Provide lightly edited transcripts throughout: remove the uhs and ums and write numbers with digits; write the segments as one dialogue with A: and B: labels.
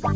A: Hello,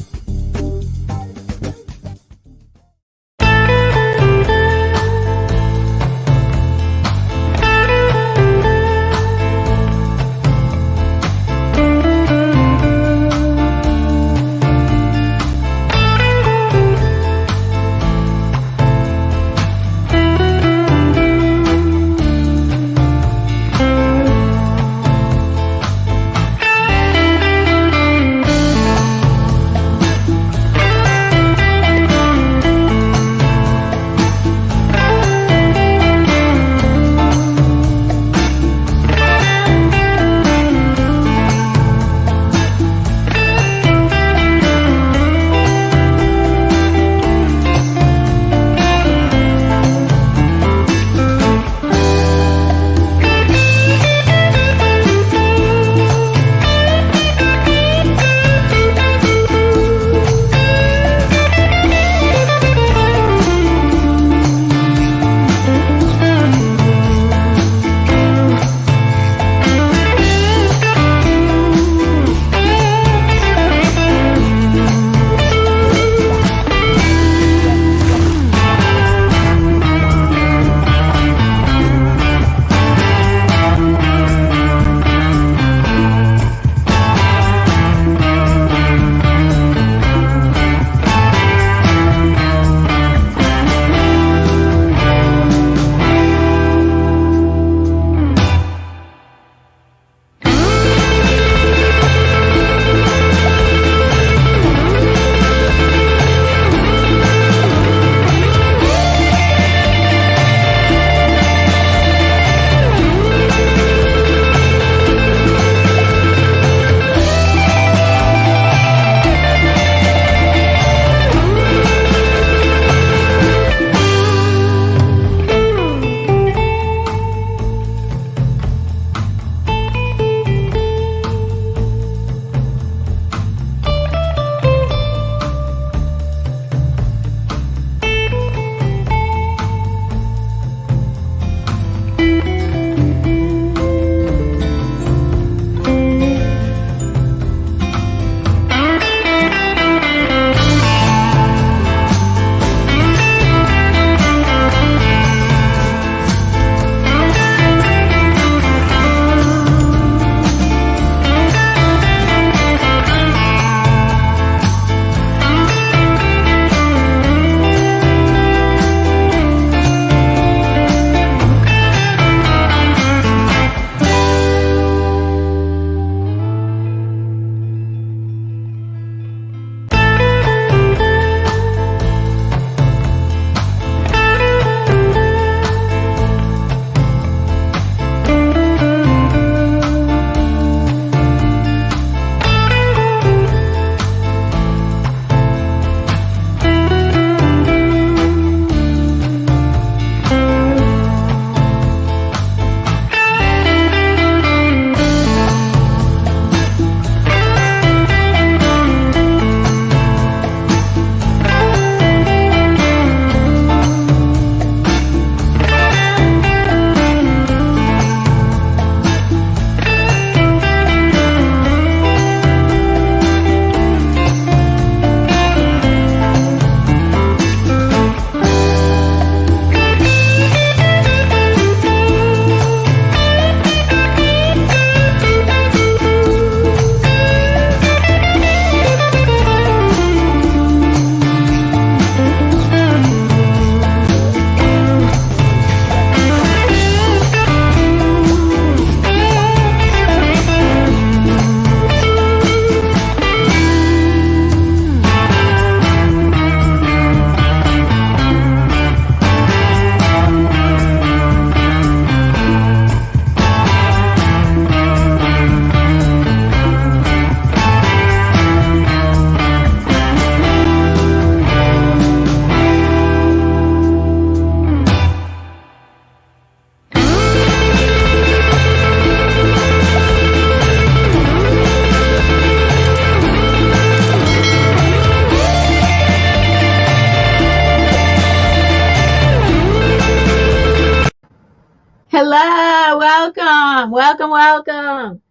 A: welcome.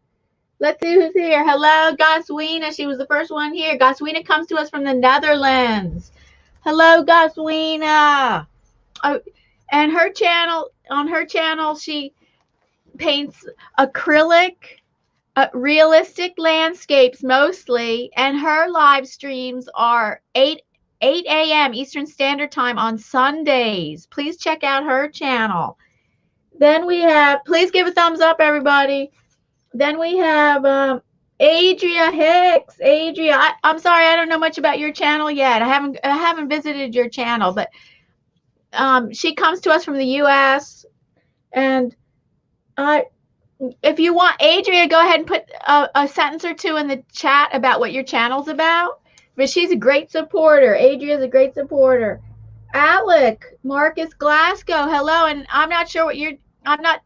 A: Let's see who's here. Hello, Goswina. She was the first one here. Goswina comes to us from the Netherlands. Hello, Goswina. Oh, and on her channel, she paints acrylic, realistic landscapes mostly, and her live streams are 8 a.m. Eastern Standard Time on Sundays. Please check out her channel. Then we have, please give a thumbs up, everybody. Then we have Adria Hicks. Adria, I'm sorry, I don't know much about your channel yet. I haven't visited your channel, but she comes to us from the U.S. and if you want, Adria, go ahead and put a sentence or two in the chat about what your channel's about. But she's a great supporter. Adria's a great supporter. Alec, Marcus Glasgow, hello. And I'm not sure what you're. I'm not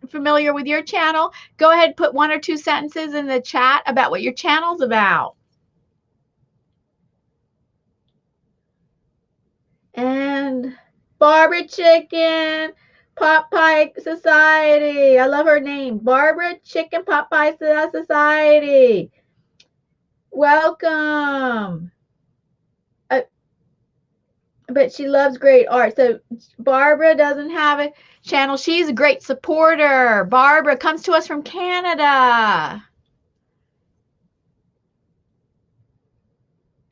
A: familiar with your channel. Go ahead and put 1 or 2 sentences in the chat about what your channel's about. And Barbara Chicken, Pot Pie Society. I love her name. Barbara Chicken Pot Pie Society. Welcome. But she loves great art. So Barbara doesn't have a channel. She's a great supporter. Barbara comes to us from Canada.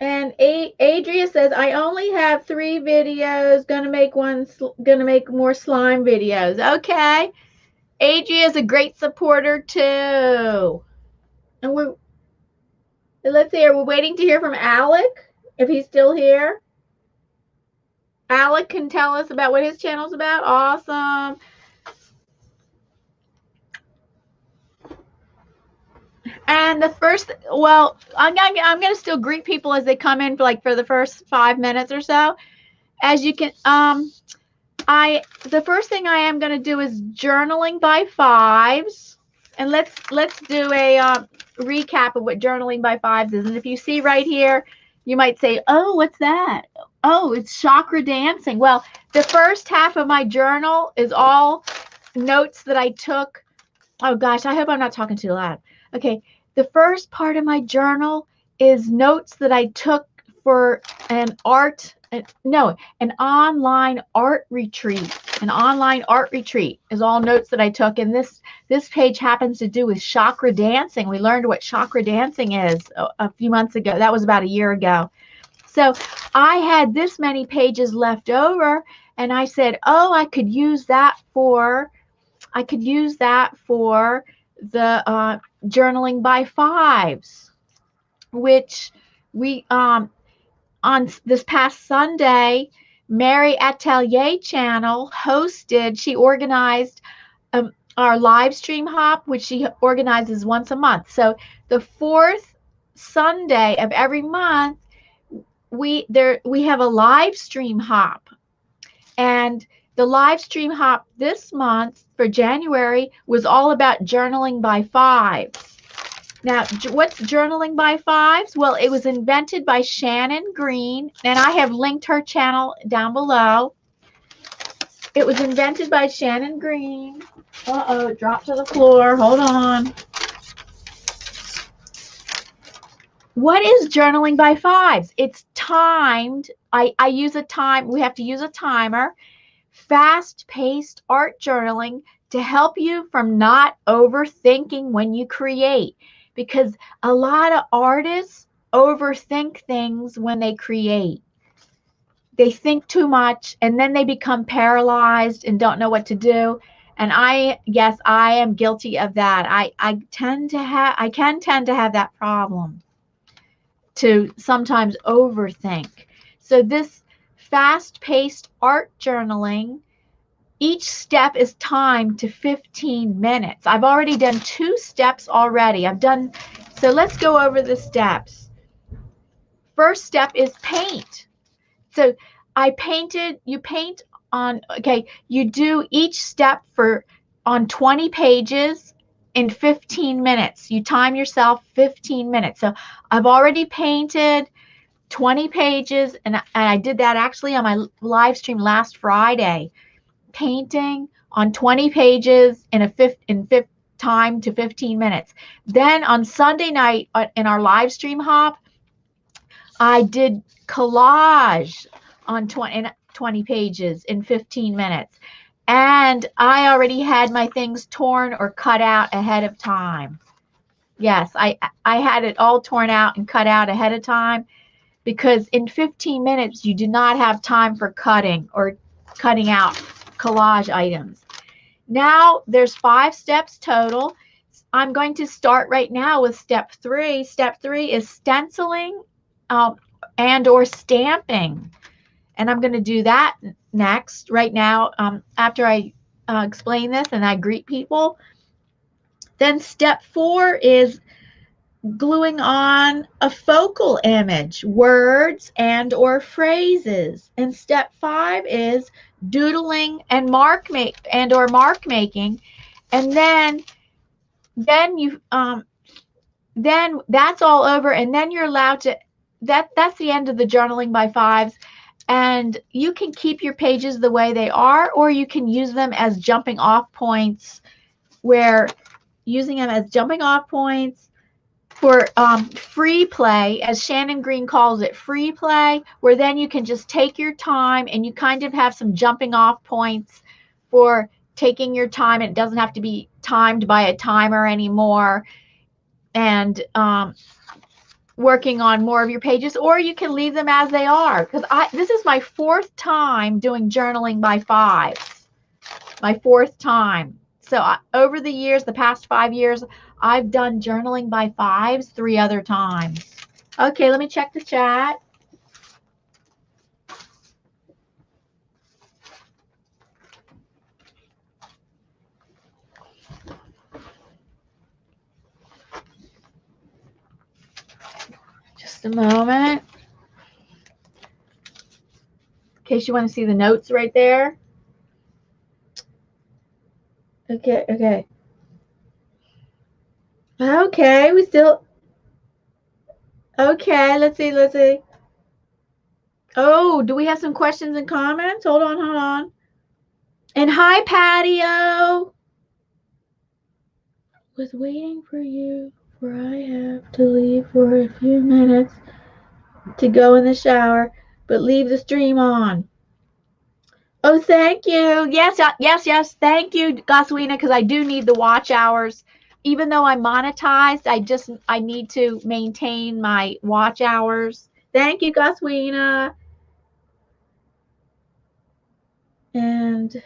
A: And Adria says, I only have 3 videos. Gonna make more slime videos. Okay. Adria is a great supporter too. And let's see, we're waiting to hear from Alec, if he's still here. Alec can tell us about what his channel's about. Awesome. And the first, well, I'm gonna still greet people as they come in for the first 5 minutes or so. As you can, the first thing I am gonna do is journaling by 5s, and let's do a recap of what journaling by 5s is. And if you see right here, you might say, oh, what's that? Oh, it's chakra dancing. Well, the first half of my journal is all notes that I took. Oh gosh, I hope I'm not talking too loud. Okay, the first part of my journal is notes that I took for an online art retreat. An online art retreat is all notes that I took. And this page happens to do with chakra dancing. We learned what chakra dancing is a few months ago. That was about a year ago. So I had this many pages left over, and I said, oh, I could use that for the journaling by 5s, which we on this past Sunday, Mary Atelier channel hosted. She organized our live stream hop, which she organizes once a month. So the 4th Sunday of every month, we have a live stream hop, and the live stream hop this month for January was all about journaling by 5s. Now, what's journaling by 5s? Well, it was invented by Shannon Green, and I have linked her channel down below. It was invented by Shannon Green. Uh-oh, it dropped to the floor. Hold on. What is journaling by 5s? It's timed. I use a time. We have to use a timer. Fast-paced art journaling to help you from not overthinking when you create. Because a lot of artists overthink things when they create. They think too much, and then they become paralyzed and don't know what to do. And yes, I am guilty of that. I can tend to have that problem, to sometimes overthink. So this fast-paced art journaling, each step is timed to 15 minutes. I've already done 2 steps already. So let's go over the steps. First step is paint. So you do each step on 20 pages in 15 minutes. You time yourself 15 minutes. So I've already painted 20 pages, and I did that actually on my live stream last Friday, painting on 20 pages in time to 15 minutes. Then on Sunday night in our live stream hop, I did collage on 20 pages in 15 minutes. And I already had my things torn or cut out ahead of time. Yes, I had it all torn out and cut out ahead of time, because in 15 minutes you do not have time for cutting or cutting out collage items. Now there's 5 steps total. I'm going to start right now with step 3. Step 3 is stenciling and or stamping. And I'm going to do that next, right now, after I explain this and I greet people. Then step 4 is gluing on a focal image, words and or phrases. And step 5 is doodling and mark making. And then you then that's all over, and then you're allowed to, that's the end of the journaling by 5s. And you can keep your pages the way they are, or you can use them as jumping off points, where using them as jumping off points for free play, as Shannon Green calls it, free play, where then you can just take your time and you kind of have some jumping off points for taking your time. It doesn't have to be timed by a timer anymore, and working on more of your pages, or you can leave them as they are. Because this is my 4th time doing journaling by 5s, my 4th time. So over the years, the past 5 years, I've done journaling by 5s 3 other times. Okay, let me check the chat. Just a moment. In case you want to see the notes right there. Okay. Okay, we still. Okay, let's see. Oh, do we have some questions and comments? Hold on. And hi, Patio. Was waiting for you, for I have to leave for a few minutes to go in the shower, but leave the stream on. Oh, thank you. Yes. Thank you, Goswina, because I do need the watch hours. Even though I'm monetized, I need to maintain my watch hours. Thank you, Goswina. And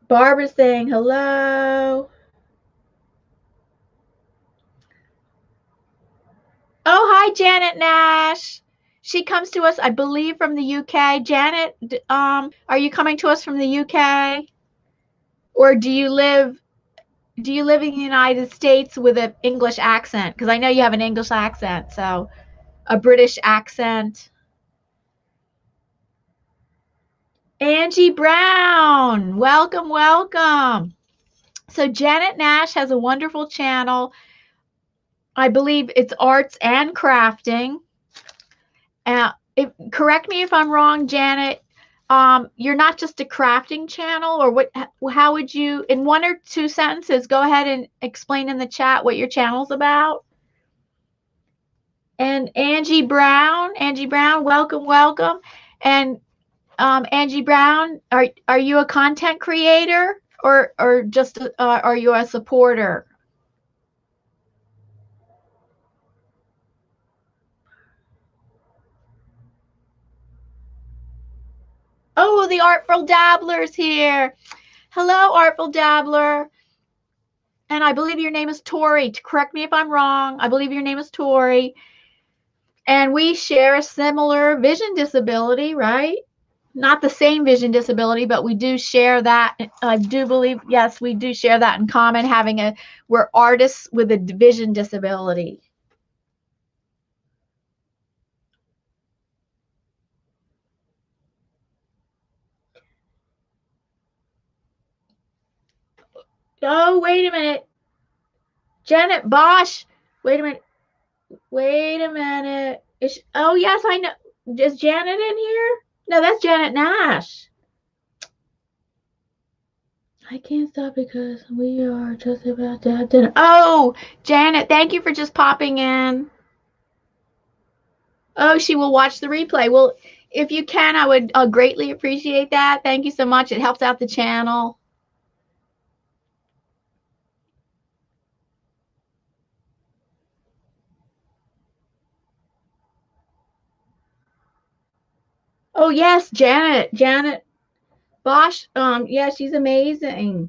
A: Barbara's saying hello. Oh, hi, Janet Nash. She comes to us, I believe, from the UK. Janet, are you coming to us from the UK? Or do you live in the United States with an English accent? Because I know you have an English accent, so a British accent. Angie Brown, welcome. So Janet Nash has a wonderful channel. I believe it's arts and crafting. Correct me if I'm wrong, Janet. You're not just a crafting channel, or what? How would you, in 1 or 2 sentences, go ahead and explain in the chat what your channel's about? And Angie Brown, welcome. And Angie Brown, are you a content creator, or just are you a supporter? Oh, the Artful Dabbler's here. Hello, Artful Dabbler. And I believe your name is Tori. Correct me if I'm wrong. I believe your name is Tori. And we share a similar vision disability, right? Not the same vision disability, but we do share that. I do believe, yes, we do share that in common, we're artists with a vision disability. Oh, wait a minute. Janet Bosch. Wait a minute. Oh, yes, I know. Is Janet in here? No, that's Janet Nash. I can't stop because we are just about to have dinner. Oh, Janet, thank you for just popping in. Oh, she will watch the replay. Well, if you can, I would greatly appreciate that. Thank you so much. It helps out the channel. Oh, yes, Janet. Janet Bosch. Yeah, she's amazing.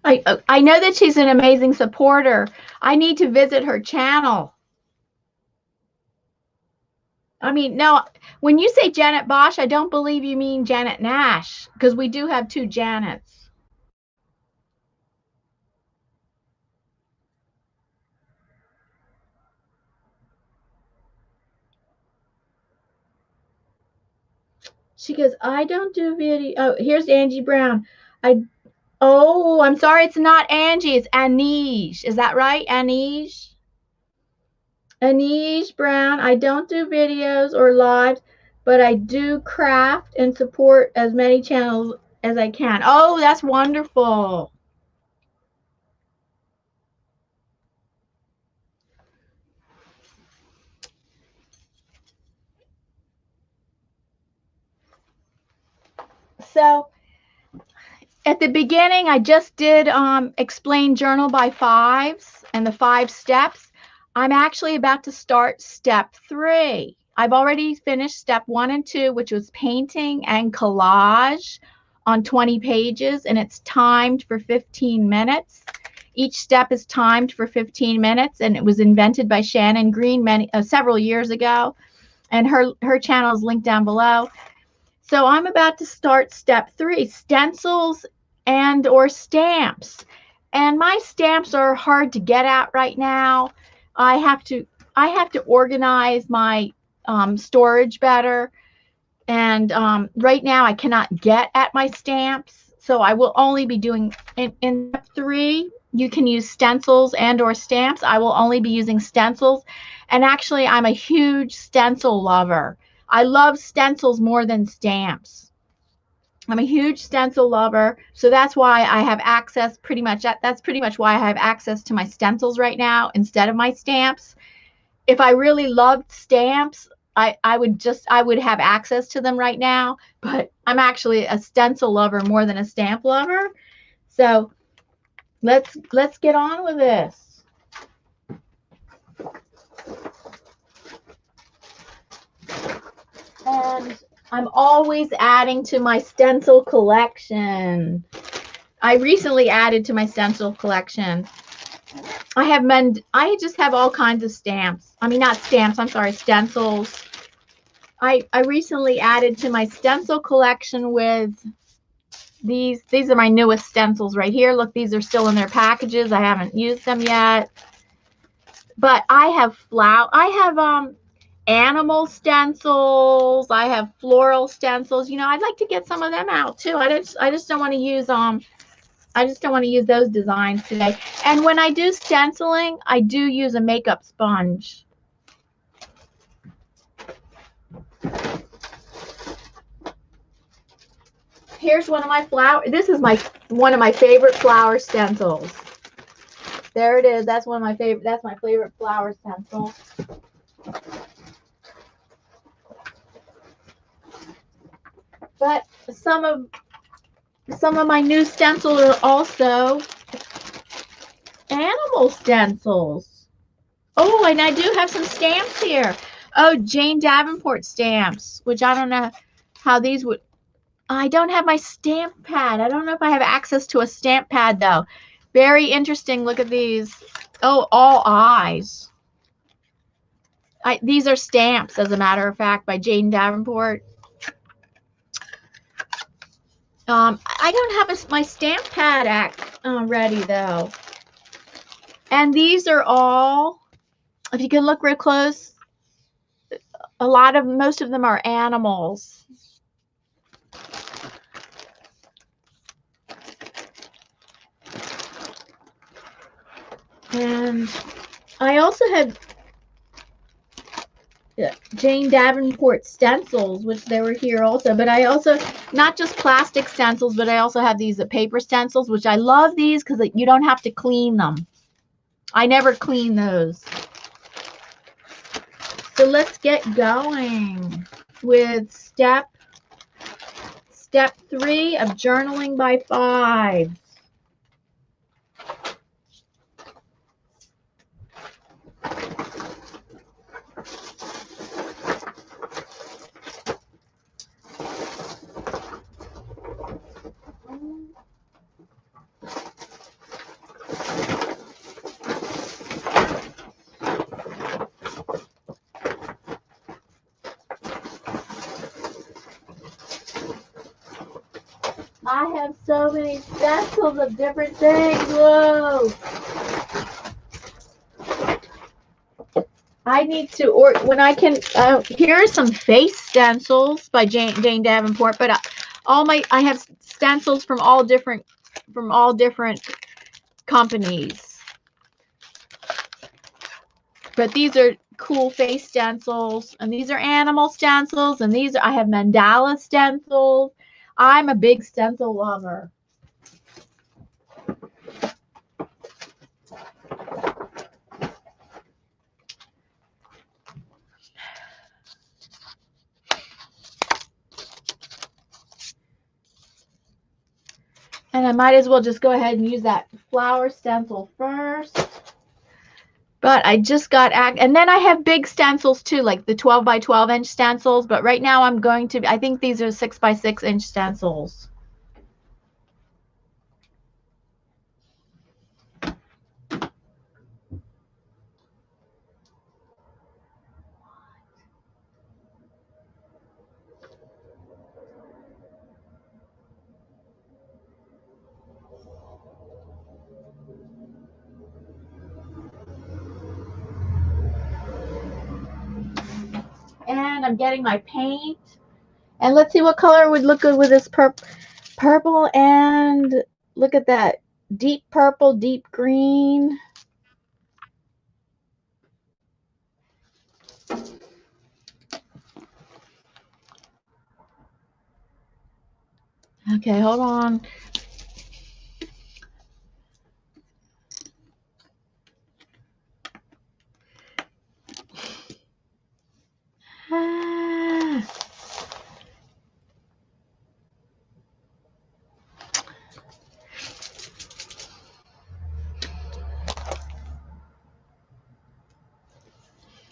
A: I know that she's an amazing supporter. I need to visit her channel. I mean, no, when you say Janet Bosch, I don't believe you mean Janet Nash, because we do have two Janets. She goes, I don't do video. Oh, here's Angie Brown. Oh, I'm sorry, it's not Angie, it's Anish. Is that right, Anish? Anish Brown. I don't do videos or lives, but I do craft and support as many channels as I can. Oh, that's wonderful. So at the beginning, I just did explain journal by fives and the 5 steps. I'm actually about to start step 3. I've already finished step 1 and 2, which was painting and collage on 20 pages, and it's timed for 15 minutes. Each step is timed for 15 minutes, and it was invented by Shannon Green several years ago, and her channel is linked down below. So I'm about to start step 3, stencils and or stamps. And my stamps are hard to get at right now. I have to organize my storage better. And right now I cannot get at my stamps. So I will only be doing, in step 3, you can use stencils and or stamps. I will only be using stencils. And actually, I'm a huge stencil lover. I love stencils more than stamps. I'm a huge stencil lover, so that's why I have access that's pretty much why I have access to my stencils right now instead of my stamps. If I really loved stamps, I would have access to them right now, but I'm actually a stencil lover more than a stamp lover. So let's get on with this. And I'm always adding to my stencil collection. I recently added to my stencil collection. I just have all kinds of stamps. I mean, not stamps, I'm sorry, stencils. I recently added to my stencil collection with these are my newest stencils right here. Look, these are still in their packages. I haven't used them yet. But I have animal stencils. I have floral stencils. You know, I'd like to get some of them out too. I just don't want to use those designs today. And when I do stenciling, I do use a makeup sponge. Here's one of my this is one of my favorite flower stencils. There it is. That's my favorite flower stencil. But some of my new stencils are also animal stencils. Oh, and I do have some stamps here. Oh, Jane Davenport stamps, which I don't know how these would. I don't have my stamp pad. I don't know if I have access to a stamp pad, though. Very interesting. Look at these. Oh, all eyes. These are stamps, as a matter of fact, by Jane Davenport. I don't have my stamp pad ready, though. And these are all, if you can look real close, most of them are animals. And I also have Jane Davenport stencils, which they were here also. But I also, not just plastic stencils, but I also have these paper stencils, which I love these because you don't have to clean them. I never clean those. So let's get going with step 3 of journaling by 5. I have so many stencils of different things. Whoa! I need to, or when I can, here are some face stencils by Jane Davenport, but I have stencils from all different companies. But these are cool face stencils, and these are animal stencils, and I have mandala stencils. I'm a big stencil lover. And I might as well just go ahead and use that flower stencil first. But I just got, and then I have big stencils too, like the 12 by 12 inch stencils. But right now I'm going to, I think these are 6 by 6 inch stencils. And I'm getting my paint. And let's see what color would look good with this purple, and look at that deep purple, deep green. Okay, hold on.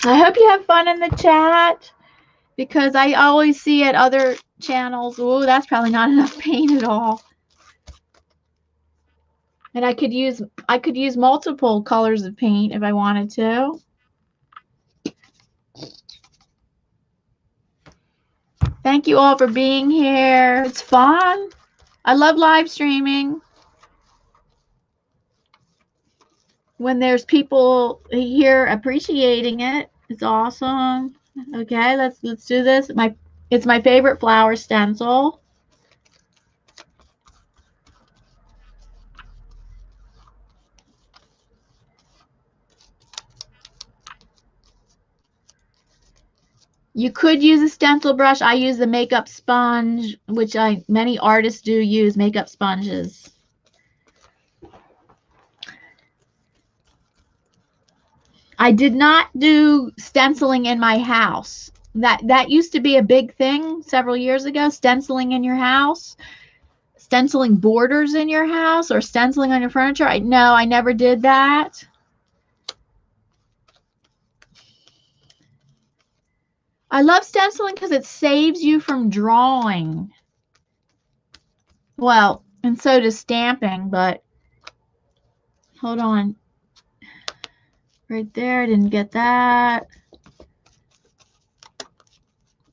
A: I hope you have fun in the chat, because I always see at other channels, oh, that's probably not enough paint at all. And I could use multiple colors of paint if I wanted to. Thank you all for being here. It's fun. I love live streaming. When there's people here appreciating it, it's awesome. Okay, let's do this. It's my favorite flower stencil. You could use a stencil brush. I use the makeup sponge, which many artists do use makeup sponges. I did not do stenciling in my house. That used to be a big thing several years ago, stenciling in your house, stenciling borders in your house, or stenciling on your furniture. No, I never did that. I love stenciling because it saves you from drawing. Well, and so does stamping, but hold on. Right there, I didn't get that.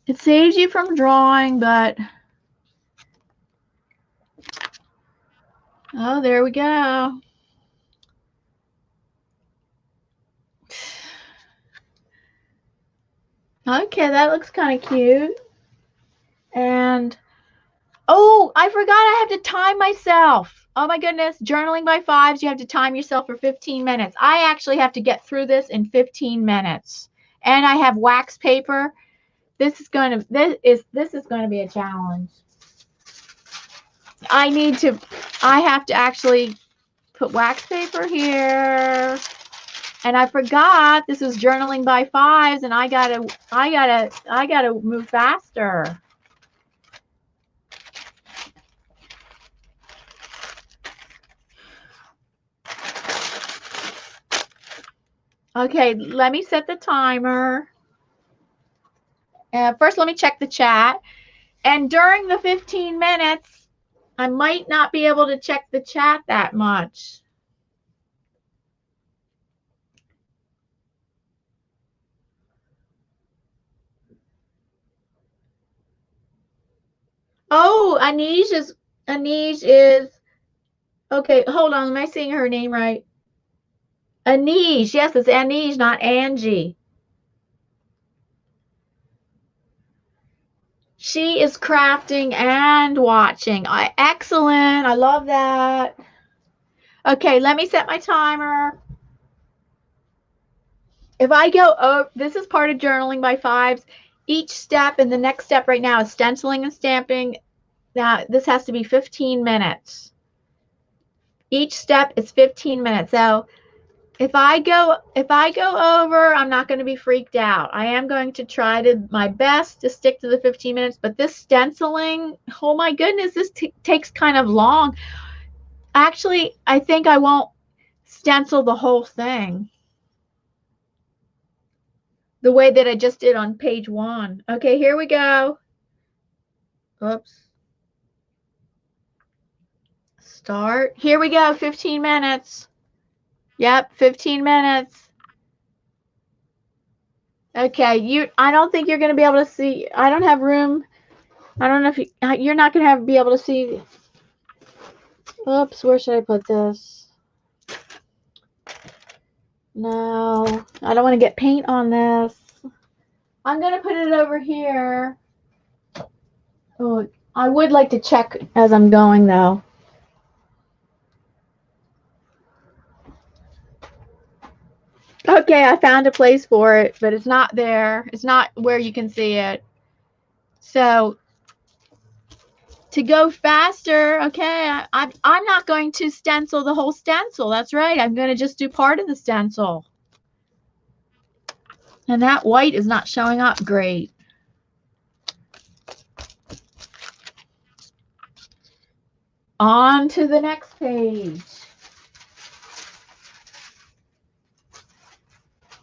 A: It saves you from drawing, but oh, there we go. Okay, that looks kind of cute. And oh, I forgot I have to time myself. Oh my goodness, journaling by 5s, you have to time yourself for 15 minutes. I actually have to get through this in 15 minutes. and I have wax paper. This is going to be a challenge. I have to actually put wax paper here. And I forgot this is journaling by fives, and I gotta move faster. Okay, let me set the timer. First, let me check the chat. And during the 15 minutes, I might not be able to check the chat that much. Oh, Anish is, okay, hold on, am I saying her name right? Anish, yes, it's Anish, not Angie. She is crafting and watching. Excellent, I love that. Okay, let me set my timer. If I go, oh, this is part of journaling by fives. Each step, and the next step right now is stenciling and stamping. Now, this has to be 15 minutes. Each step is 15 minutes. So if I go over, I'm not going to be freaked out. I am going to try my best to stick to the 15 minutes, but this stenciling, oh my goodness, this takes kind of long. Actually, I think I won't stencil the whole thing the way that I just did on page 1. Okay, here we go. Oops. Start. Here we go, 15 minutes. Yep, 15 minutes. Okay, I don't think you're going to be able to see. I don't have room. I don't know if you're not going to be able to see. Oops, where should I put this? No, I don't want to get paint on this. I'm going to put it over here. Oh, I would like to check as I'm going, though. Okay, I found a place for it, but it's not there. It's not where you can see it. So to go faster, okay, I'm not going to stencil the whole stencil. That's right. I'm going to just do part of the stencil. And that white is not showing up great. On to the next page.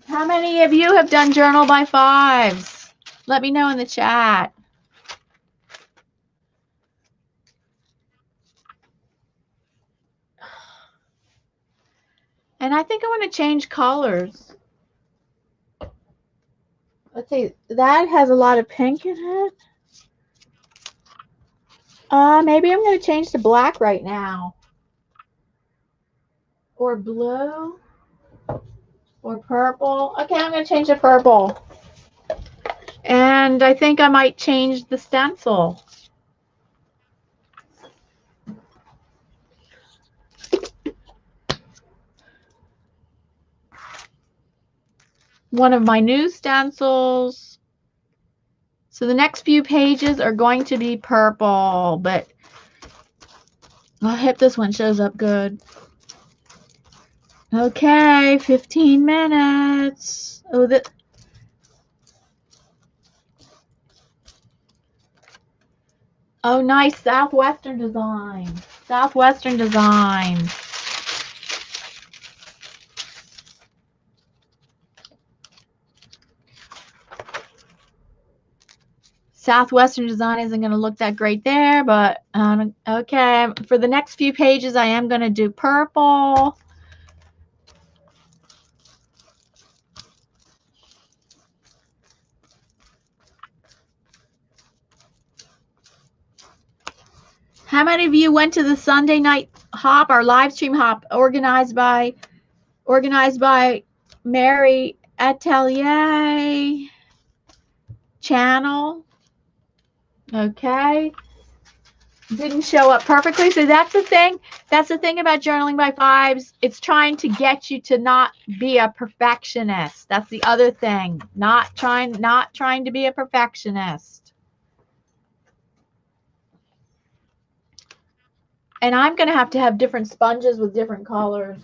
A: How many of you have done journal by fives? Let me know in the chat. And I think I want to change colors. Let's see, that has a lot of pink in it. Maybe I'm going to change to black right now. Or blue. Or purple. Okay, I'm going to change to purple. And I think I might change the stencil. One of my new stencils. So the next few pages are going to be purple, but I hope this one shows up good. Okay, 15 minutes. Oh, nice. Southwestern design. Southwestern design. Southwestern design isn't going to look that great there, but okay. For the next few pages, I am going to do purple. How many of you went to the Sunday night hop, our live stream hop, organized by Mary Atelier channel? Okay. didn't show up perfectly. So that's the thing. That's the thing about journaling by fives. It's trying to get you to not be a perfectionist. That's the other thing. Not trying to be a perfectionist. And I'm going to have different sponges with different colors.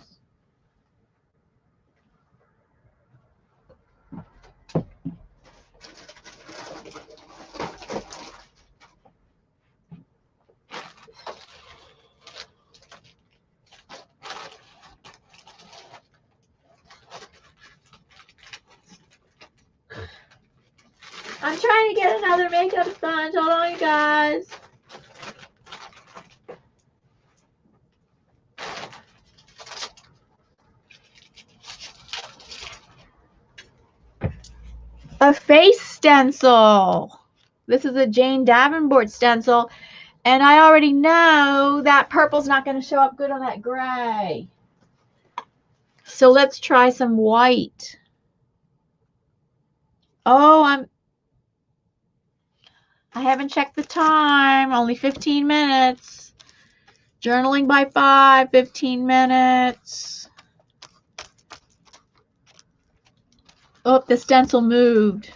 A: I'm trying to get another makeup sponge. Hold on, you guys. A face stencil. This is a Jane Davenport stencil. And I already know that purple's not going to show up good on that gray. So let's try some white. Oh, I haven't checked the time. Only 15 minutes. Journaling by 5, 15 minutes. Oh, the stencil moved.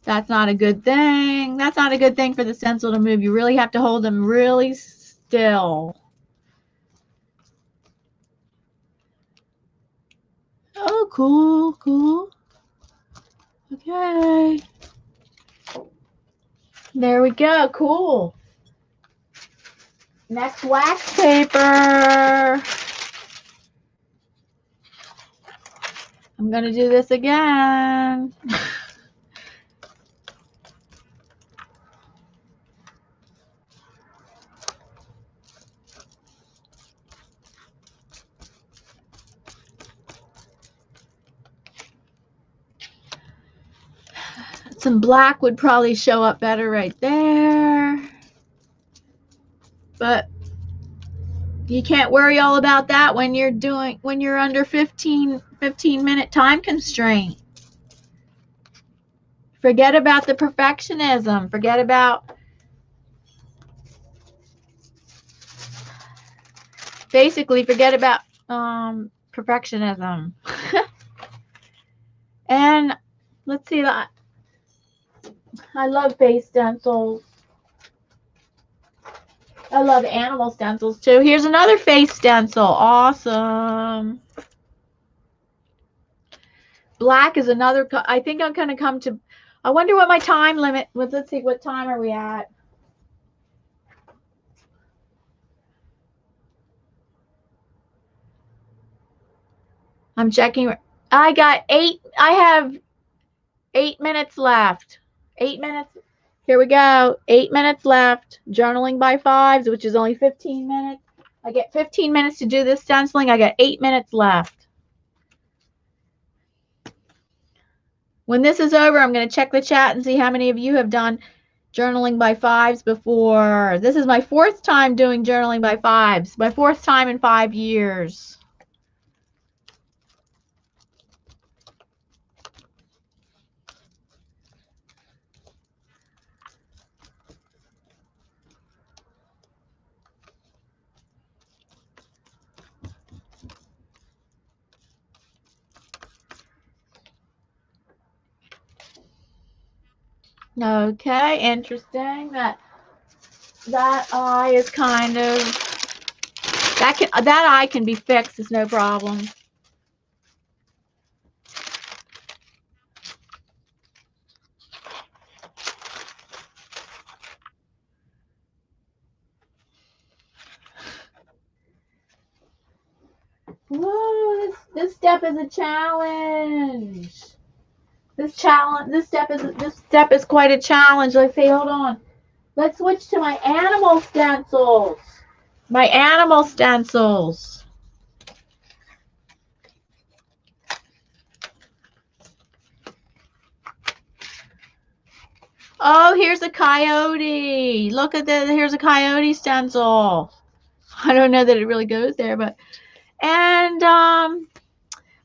A: That's not a good thing. That's not a good thing for the stencil to move. You really have to hold them really still. Oh, cool, cool. Okay. There we go. Cool. Next wax paper. I'm going to do this again. Some black would probably show up better right there. But you can't worry all about that when you're under 15 minute time constraint. Forget about the perfectionism. Forget about perfectionism. And let's see, I love face stencils. I love animal stencils too. Here's another face stencil. Awesome. Black is another. I think I'm going to come to. I wonder what my time limit was. Let's see, what time are we at? I'm checking. I have 8 minutes left. 8 minutes. Here we go. 8 minutes left. Journaling by fives, which is only 15 minutes. I get 15 minutes to do this stenciling. I got 8 minutes left. When this is over, I'm going to check the chat and see how many of you have done journaling by fives before. This is my 4th time doing journaling by fives. My 4th time in 5 years. Okay, interesting. That eye is kind of that eye can be fixed. It's no problem. Whoa! This step is a challenge. This step is quite a challenge. Let's see. Hold on. Let's switch to my animal stencils. My animal stencils. Oh, here's a coyote. Look at that. Here's a coyote stencil. I don't know that it really goes there, but and I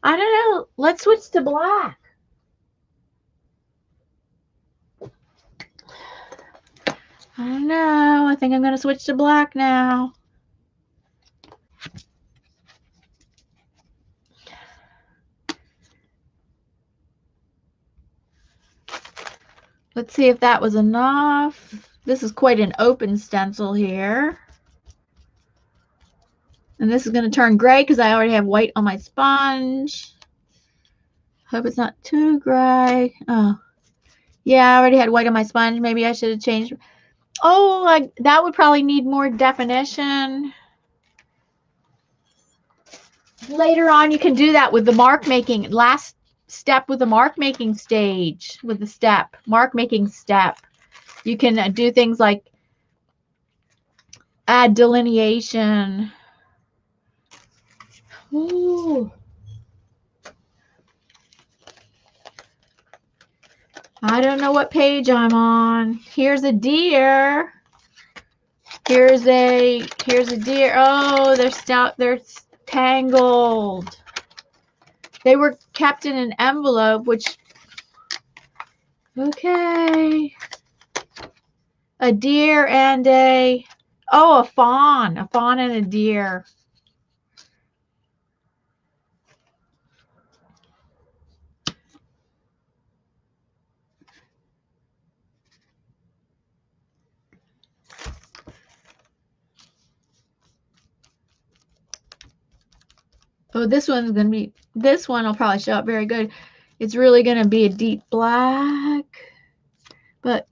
A: don't know. Let's switch to black. I don't know. I think I'm going to switch to black now. Let's see if that was enough. This is quite an open stencil here. And this is going to turn gray because I already have white on my sponge. Hope it's not too gray. Oh, yeah, I already had white on my sponge. Maybe I should have changed. Oh, that would probably need more definition. Later on, you can do that with the mark making. Last step with the mark making stage, with the step, mark making step. You can do things like add delineation. Ooh. I don't know what page I'm on. Here's a deer. Here's a deer. Oh, they're tangled. They were kept in an envelope, which, okay. A deer and a fawn and a deer. Oh, this one will probably show up very good. It's really going to be a deep black. But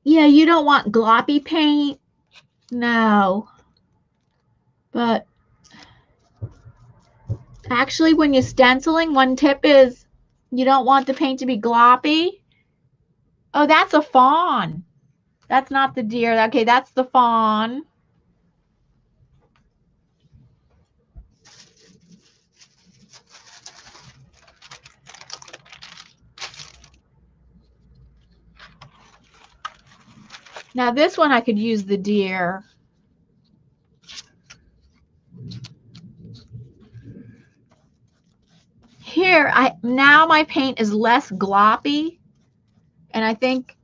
A: yeah, you don't want gloppy paint. No. But actually, when you're stenciling, one tip is you don't want the paint to be gloppy. Oh, that's a fawn. That's not the deer. Okay, that's the fawn. Now this one I could use the deer. Here, now my paint is less gloppy, and I think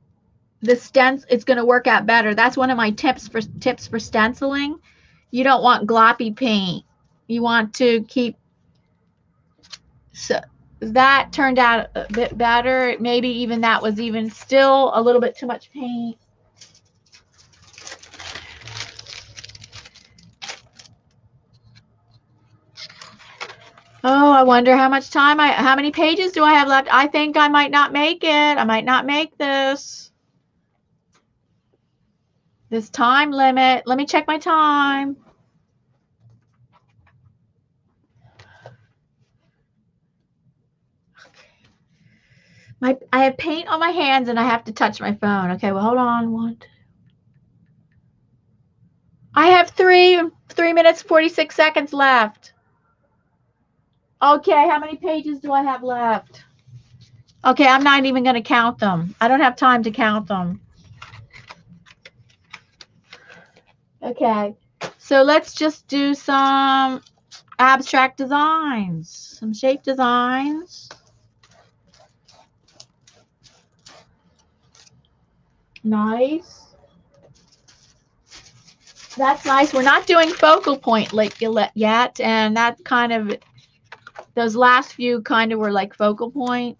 A: the stencil, it's going to work out better. That's one of my tips for stenciling. You don't want gloppy paint. You want to keep. So that turned out a bit better. Maybe even that was even still a little bit too much paint. Oh, I wonder how much time how many pages do I have left? I think I might not make it. I might not make this time limit. Let me check my time. I have paint on my hands and I have to touch my phone. Okay, well, hold on. 1, 2. I have 3 minutes, 46 seconds left. Okay, how many pages do I have left? Okay, I'm not even going to count them. I don't have time to count them. Okay, so let's just do some abstract designs, some shape designs. Nice. That's nice. We're not doing focal point yet, and that kind of, those last few kind of were like focal point.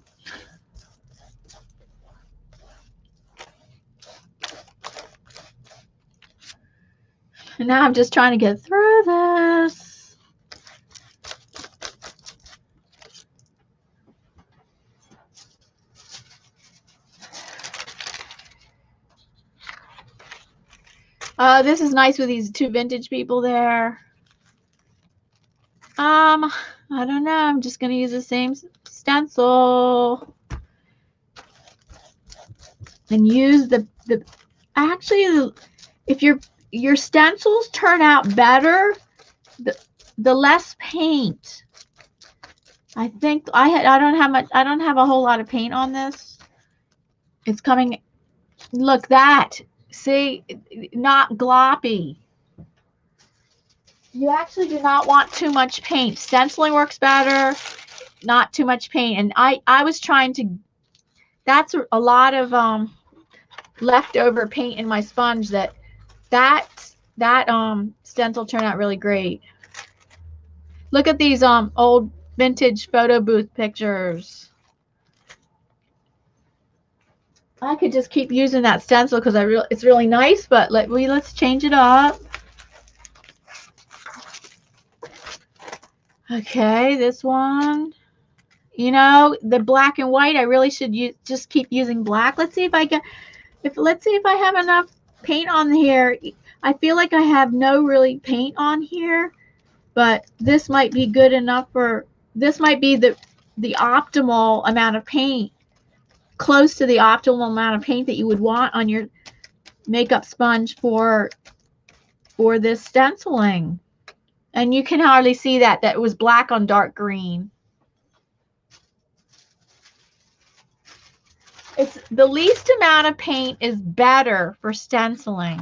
A: And now I'm just trying to get through this. This is nice with these 2 vintage people there. I don't know. I'm just going to use the same stencil and use actually, if your stencils turn out better, the less paint. I think I don't have a whole lot of paint on this. It's coming. Look, that. See, not gloppy. You actually do not want too much paint. Stenciling works better, not too much paint. And I was trying to, that's a lot of leftover paint in my sponge that stencil turned out really great. Look at these old vintage photo booth pictures. I could just keep using that stencil because it's really nice, but let's change it up. Okay, this one. You know, the black and white, I really should just keep using black. Let's see if I have enough paint on here. I feel like I have no really paint on here, but this might be good enough this might be the optimal amount of paint, close to the optimal amount of paint that you would want on your makeup sponge for this stenciling. And you can hardly see that it was black on dark green. It's the least amount of paint is better for stenciling.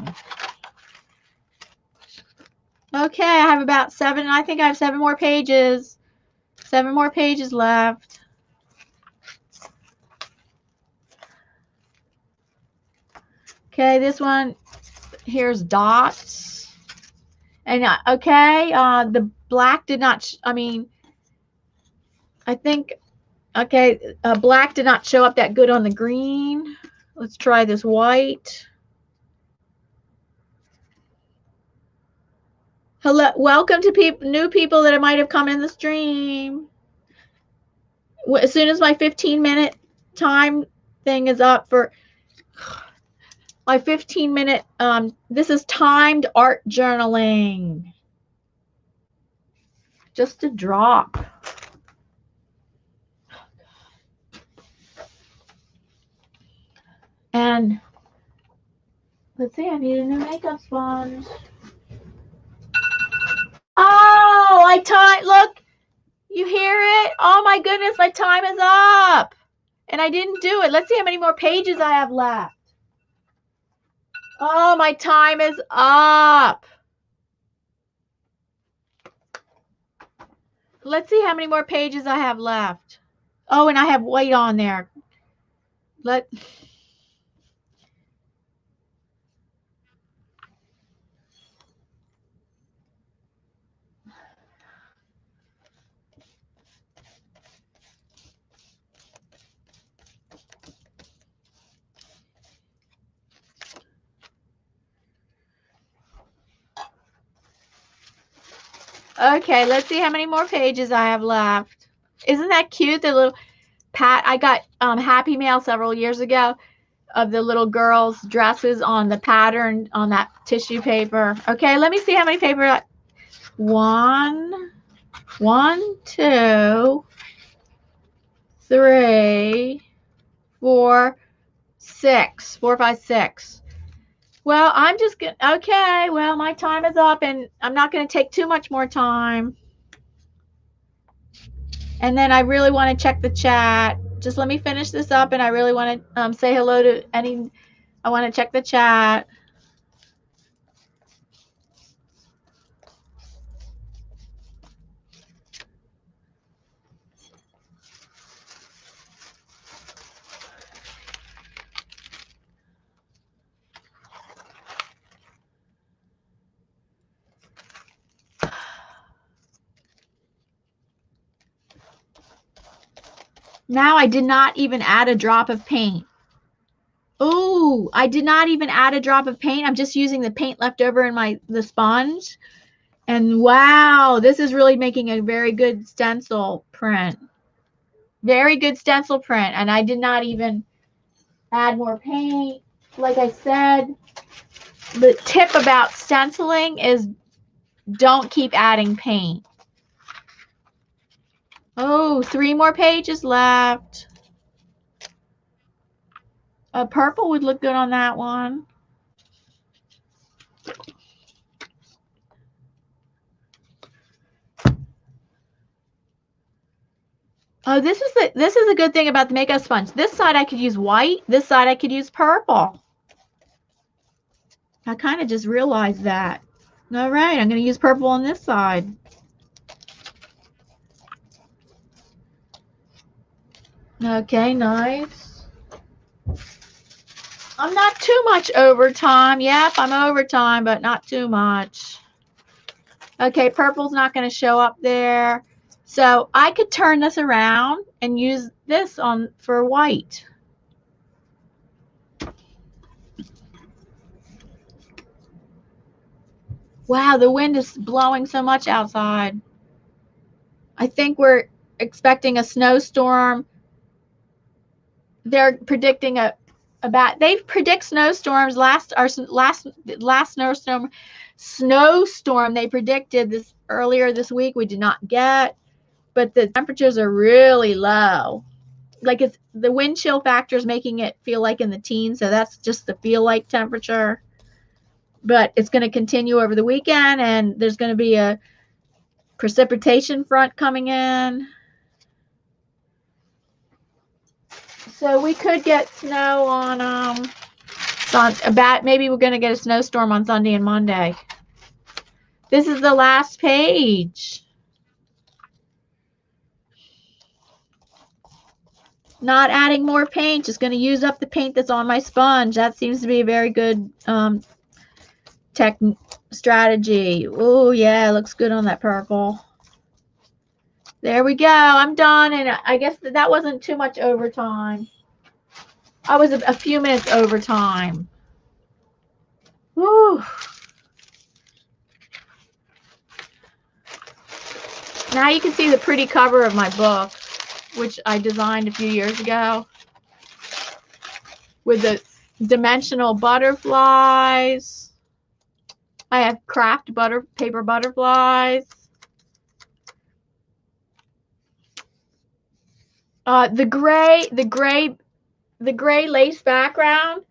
A: Okay, I have about 7. I think I have 7 more pages. 7 more pages left. Okay, this one here's dots. And okay, the black did not. I think. Okay, black did not show up that good on the green. Let's try this white. Hello, welcome to new people that might have come in the stream. As soon as my 15-minute time thing is up for my 15-minute, this is timed art journaling. Just a drop. And let's see, I need a new makeup sponge. Oh, look, you hear it? Oh my goodness, my time is up. And I didn't do it. Let's see how many more pages I have left. Oh, my time is up. Let's see how many more pages I have left. Oh, and I have white on there. Okay, let's see how many more pages I have left. Isn't that cute? The little I got Happy Mail several years ago of the little girls' dresses on the pattern on that tissue paper. Okay, let me see how many paper. 1, 2, 3, 4, 6. 4, 5, 6. Well, I'm just going to, okay, well, my time is up, and I'm not going to take too much more time. And then I really want to check the chat. Just let me finish this up, and I really want to say hello to I want to check the chat. Now I did not even add a drop of paint. Oh, I did not even add a drop of paint. I'm just using the paint left over in the sponge. And wow, this is really making a very good stencil print. Very good stencil print. And I did not even add more paint. Like I said, the tip about stenciling is don't keep adding paint. Oh, 3 more pages left. A purple would look good on that one. Oh, this is a good thing about the makeup sponge. This side I could use white. This side I could use purple. I kind of just realized that. All right, I'm going to use purple on this side. Okay, nice. I'm not too much overtime. Yep, I'm overtime, but not too much. Okay, purple's not going to show up there. So I could turn this around and use this on for white. Wow, the wind is blowing so much outside. I think we're expecting a snowstorm. They're predicting they predict snowstorms. Last snowstorm they predicted this earlier this week we did not get, but the temperatures are really low. Like it's the wind chill factor is making it feel like in the teens, so that's just the feel like temperature. But it's going to continue over the weekend, and there's going to be a precipitation front coming in. So we could get snow on maybe we're going to get a snowstorm on Sunday and Monday. This is the last page. Not adding more paint, just going to use up the paint that's on my sponge. That seems to be a very good tech strategy. Oh yeah, looks good on that purple. There we go. I'm done, and I guess that wasn't too much overtime. I was a few minutes overtime. Woo. Now you can see the pretty cover of my book, which I designed a few years ago, with the dimensional butterflies. I have craft paper butterflies. The gray lace background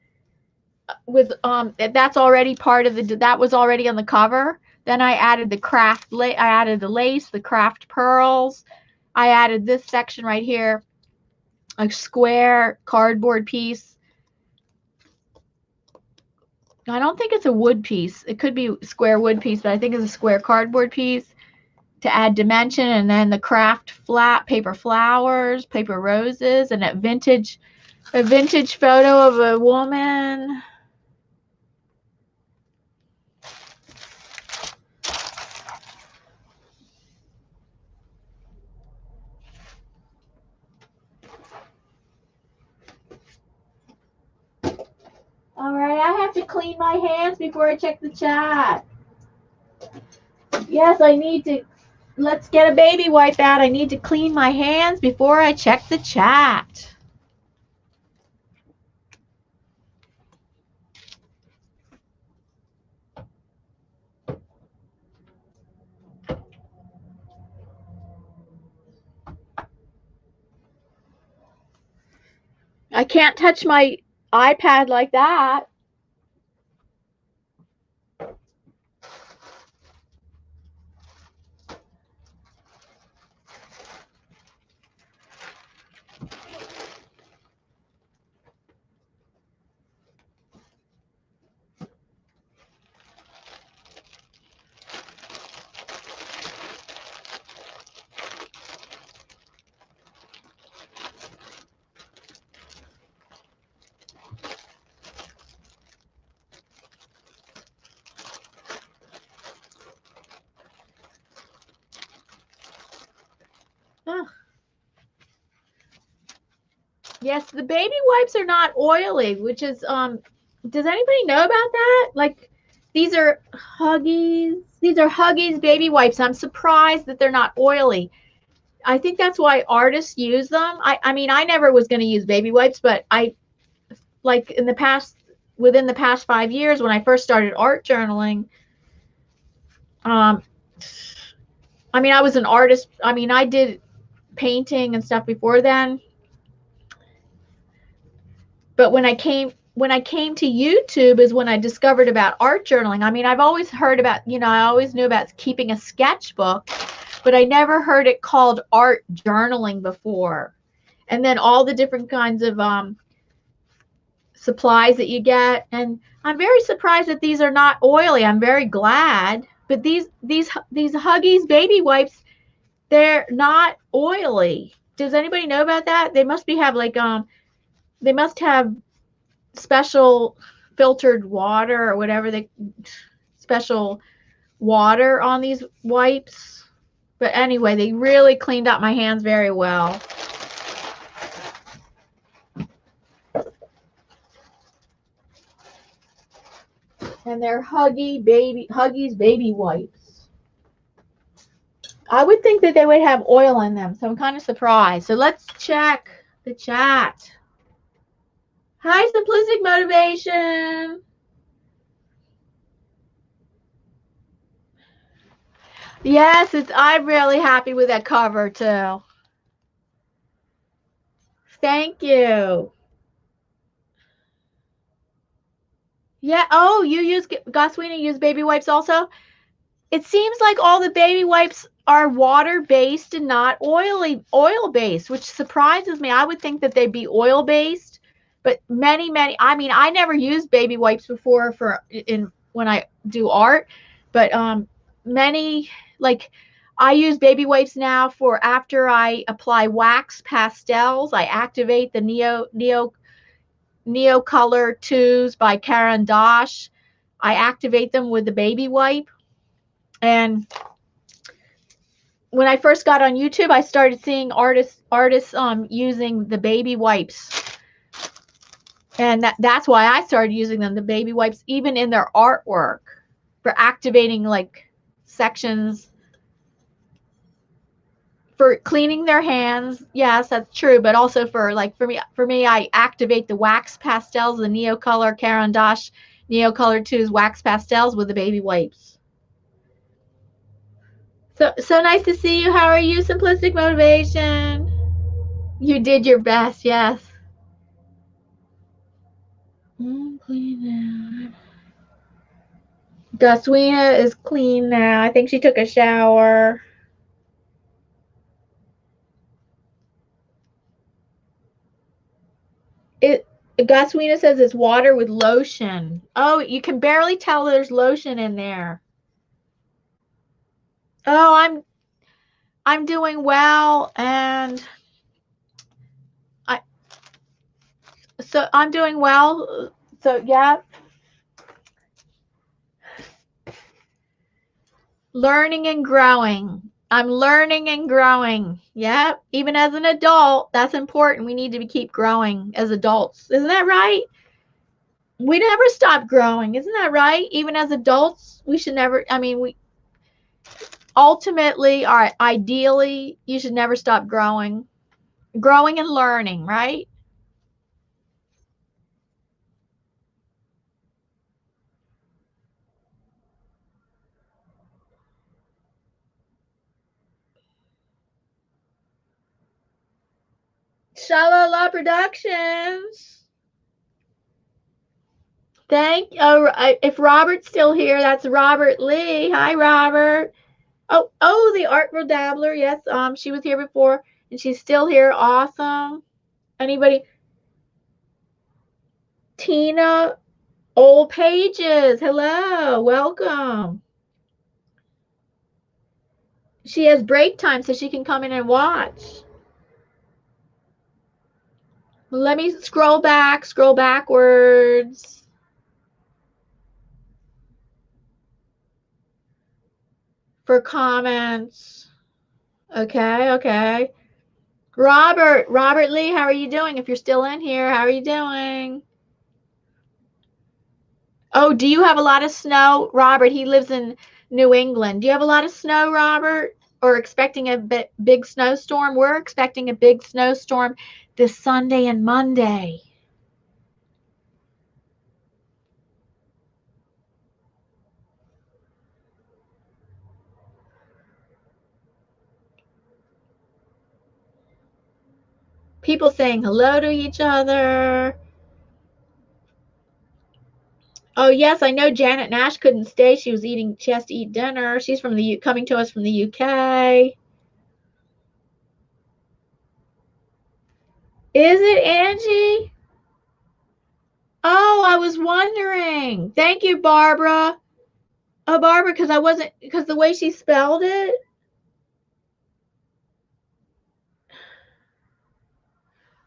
A: with that's already part of that was already on the cover. Then I added I added the lace, the craft pearls. I added this section right here, a square cardboard piece. I don't think it's a wood piece. It could be a square wood piece, but I think it's a square cardboard piece to add dimension. And then the craft paper flowers, paper roses, and a vintage photo of a woman. All right, I have to clean my hands before I check the chat. Yes, I need to. Let's get a baby wipe out. I need to clean my hands before I check the chat. I can't touch my iPad like that. Yes, the baby wipes are not oily, which is does anybody know about that? Like these are Huggies. These are Huggies baby wipes. I'm surprised that they're not oily. I think that's why artists use them. I mean, I never was going to use baby wipes, but I like within the past 5 years when I first started art journaling, I mean, I was an artist. I mean, I did painting and stuff before then. But when I came to YouTube is when I discovered about art journaling. I mean, I've always heard about, I always knew about keeping a sketchbook, but I never heard it called art journaling before. And then all the different kinds of supplies that you get. And I'm very surprised that these are not oily. I'm very glad. But these Huggies baby wipes, they're not oily. Does anybody know about that? They must have special filtered water or whatever, the special water on these wipes. But anyway, they really cleaned up my hands very well. And they're Huggies baby wipes. I would think that they would have oil in them, so I'm kind of surprised. So let's check the chat. Hi, Simplistic Motivation. Yes, I'm really happy with that cover too. Thank you. Yeah. Oh, you use Goswina use baby wipes also? It seems like all the baby wipes are water-based and not oil-based, which surprises me. I would think that they'd be oil-based, but many, I mean, I never used baby wipes before when I do art, but many, like, I use baby wipes now for after I apply wax pastels. I activate the Neo Color 2s by Caran d'Ache. I activate them with the baby wipe. And when I first got on YouTube, I started seeing artists using the baby wipes. And that's why I started using them, the baby wipes, even in their artwork for activating like sections, for cleaning their hands. Yes, that's true. But also for me, I activate the wax pastels, the Neo Color Caran d'Ache Neo Color 2's wax pastels with the baby wipes. So nice to see you. How are you, Simplistic Motivation? You did your best, yes. Clean now. Goswina is clean now. I think she took a shower. Goswina says it's water with lotion. Oh, you can barely tell there's lotion in there. Oh, I'm doing well, and I'm doing well. So yeah. Learning and growing. I'm learning and growing. Yep. Even as an adult, that's important. We need to keep growing as adults. Isn't that right? We never stop growing. Isn't that right? Even as adults, we should never, I mean, we ultimately, or ideally, you should never stop growing. Growing and learning, right? Shalala Productions. If Robert's still here, that's Robert Lee. Hi, Robert. Oh, the Artful Dabbler. Yes, she was here before, and she's still here. Awesome. Anybody? Tina Old Pages. Hello, welcome. She has break time, so she can come in and watch. Let me scroll backwards. For comments. Okay. Robert Lee, how are you doing? If you're still in here, how are you doing? Oh, do you have a lot of snow? Robert, he lives in New England. Do you have a lot of snow, Robert? Or expecting a big snowstorm? We're expecting a big snowstorm this Sunday and Monday. People saying hello to each other. Oh yes, I know Janet Nash couldn't stay. She has to eat dinner. She's coming to us from the UK. Is it Angie? Oh, I was wondering. Thank you, Barbara. Oh, Barbara, because the way she spelled it.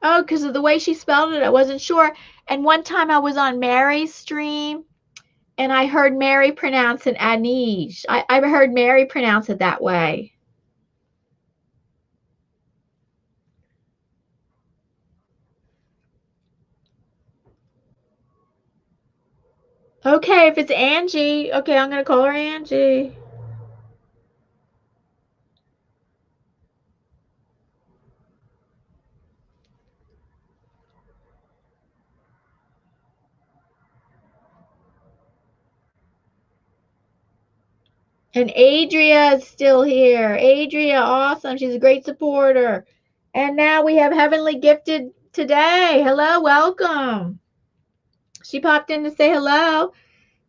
A: Oh, because of the way she spelled it, I wasn't sure. And one time I was on Mary's stream, and I heard Mary pronounce it Anij. I heard Mary pronounce it that way. Okay, if it's Angie, okay, I'm going to call her Angie. And Adria is still here. Adria, awesome. She's a great supporter. And now we have Heavenly Gifted today. Hello, welcome. She popped in to say hello.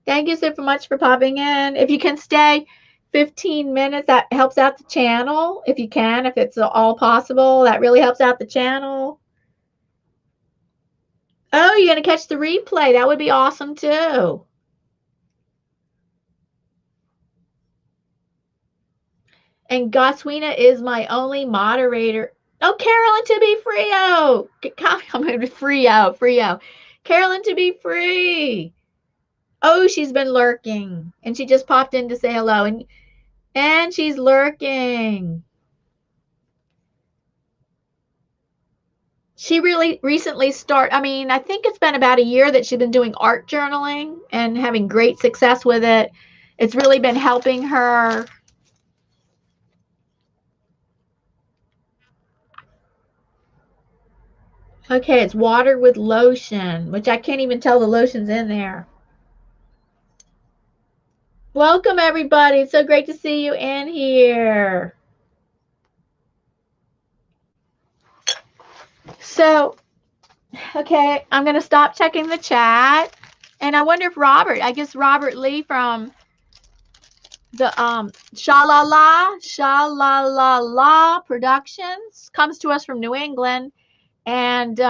A: Thank you so much for popping in. If you can stay 15 minutes, that helps out the channel. If you can, if it's all possible, that really helps out the channel. Oh, you're going to catch the replay. That would be awesome too. And Goswina is my only moderator. Oh, Carolyn to be free. I'm going to Frio. Carolyn to be free. Oh, she's been lurking. And she just popped in to say hello. And she's lurking. She really recently I think it's been about a year that she's been doing art journaling and having great success with it. It's really been helping her. Okay, it's water with lotion, which I can't even tell the lotion's in there. Welcome, everybody. It's so great to see you in here. So, okay, I'm going to stop checking the chat. And I wonder if I guess Robert Lee from the Sha-La-La Productions comes to us from New England. And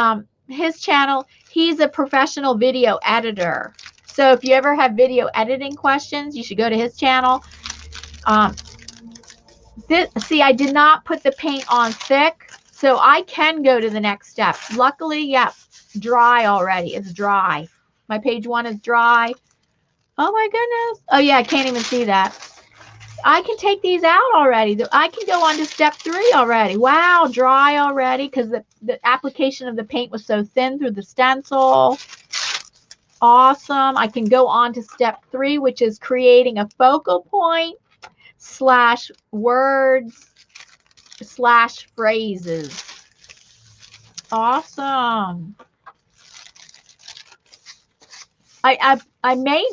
A: his channel, he's a professional video editor. So if you ever have video editing questions, you should go to his channel. See, I did not put the paint on thick, so I can go to the next step. Luckily, yeah, dry already. It's dry. My page 1 is dry. Oh my goodness. Oh yeah, I can't even see that. I can take these out already. I can go on to step 3 already. Wow, dry already because the application of the paint was so thin through the stencil. Awesome. I can go on to step 3, which is creating a focal point / words / phrases. Awesome. I may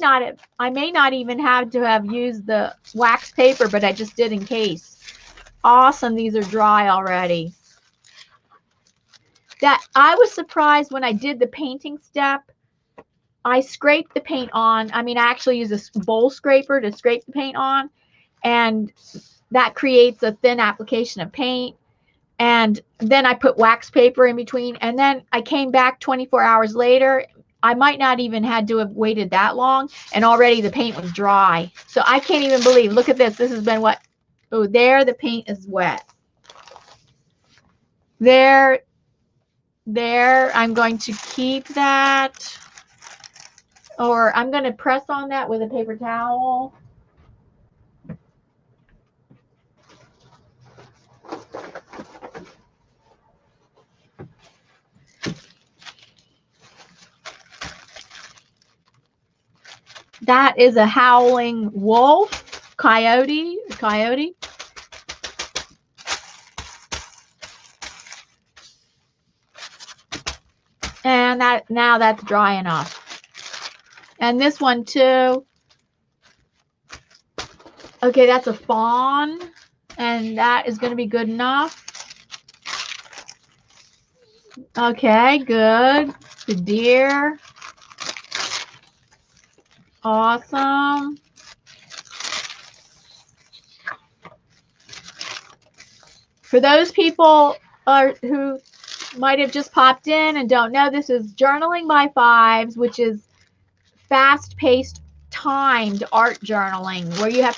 A: not even have to have used the wax paper, but I just did in case. Awesome. These are dry already. I was surprised when I did the painting step. I scraped the paint on. I actually use a bowl scraper to scrape the paint on, and that creates a thin application of paint. And then I put wax paper in between, and then I came back 24 hours later. I might not even had to have waited that long, and already the paint was dry. So I can't even believe. Look at this. This has been wet. Oh, there the paint is wet. There. I'm going to keep that. Or I'm going to press on that with a paper towel. That is a howling wolf, coyote. And now that's dry enough. And this one too. Okay, that's a fawn, and that is going to be good enough. Okay, good. The deer. Awesome. For those people who might have just popped in and don't know, this is Journaling by Fives, which is fast-paced, timed art journaling, where you have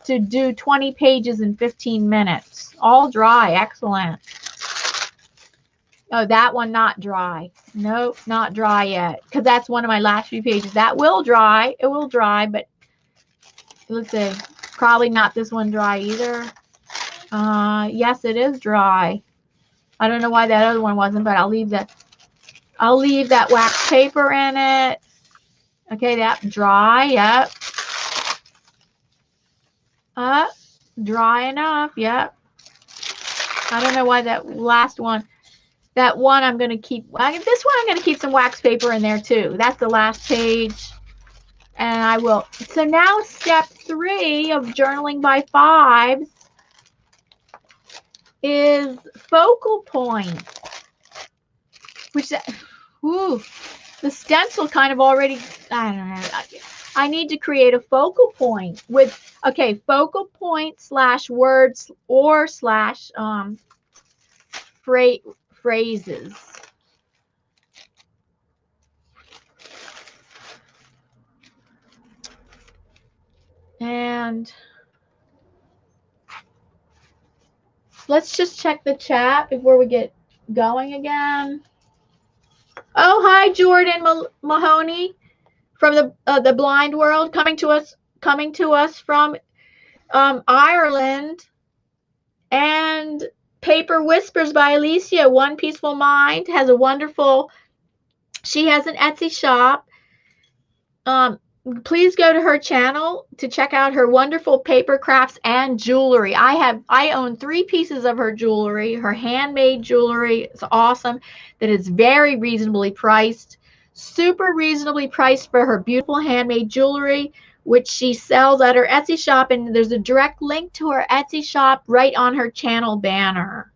A: to do 20 pages in 15 minutes. All dry. Excellent. Oh, that one not dry. Nope, not dry yet. Because that's one of my last few pages. That will dry. It will dry, but let's see. Probably not this one dry either. Yes, it is dry. I don't know why that other one wasn't, but I'll leave that. I'll leave that wax paper in it. Okay, that dry. Yep. Dry enough. Yep. I don't know why that last one. That one I'm going to keep. This one I'm going to keep some wax paper in there too. That's the last page. And I will. So now step 3 of journaling by 5s is focal point. Which, ooh, the stencil kind of already, I don't know. I need to create a focal point with, okay, focal point / words or / phrases. And let's just check the chat before we get going again. Oh, hi, Jordan Mahoney from the blind world, coming to us from Ireland. And Paper Whispers by Alicia, One Peaceful Mind, has a wonderful, she has an Etsy shop. Please go to her channel to check out her wonderful paper crafts and jewelry. I own 3 pieces of her jewelry. Her handmade jewelry is awesome. That is very reasonably priced. Super reasonably priced for her beautiful handmade jewelry, which she sells at her Etsy shop. And there's a direct link to her Etsy shop right on her channel banner.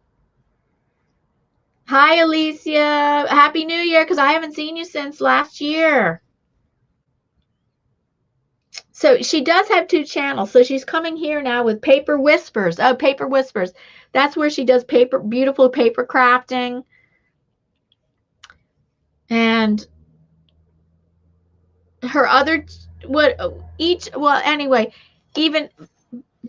A: Hi, Alicia. Happy New Year, because I haven't seen you since last year. So she does have 2 channels. So she's coming here now with Paper Whispers. Oh, Paper Whispers. That's where she does beautiful paper crafting. And her other, anyway, even,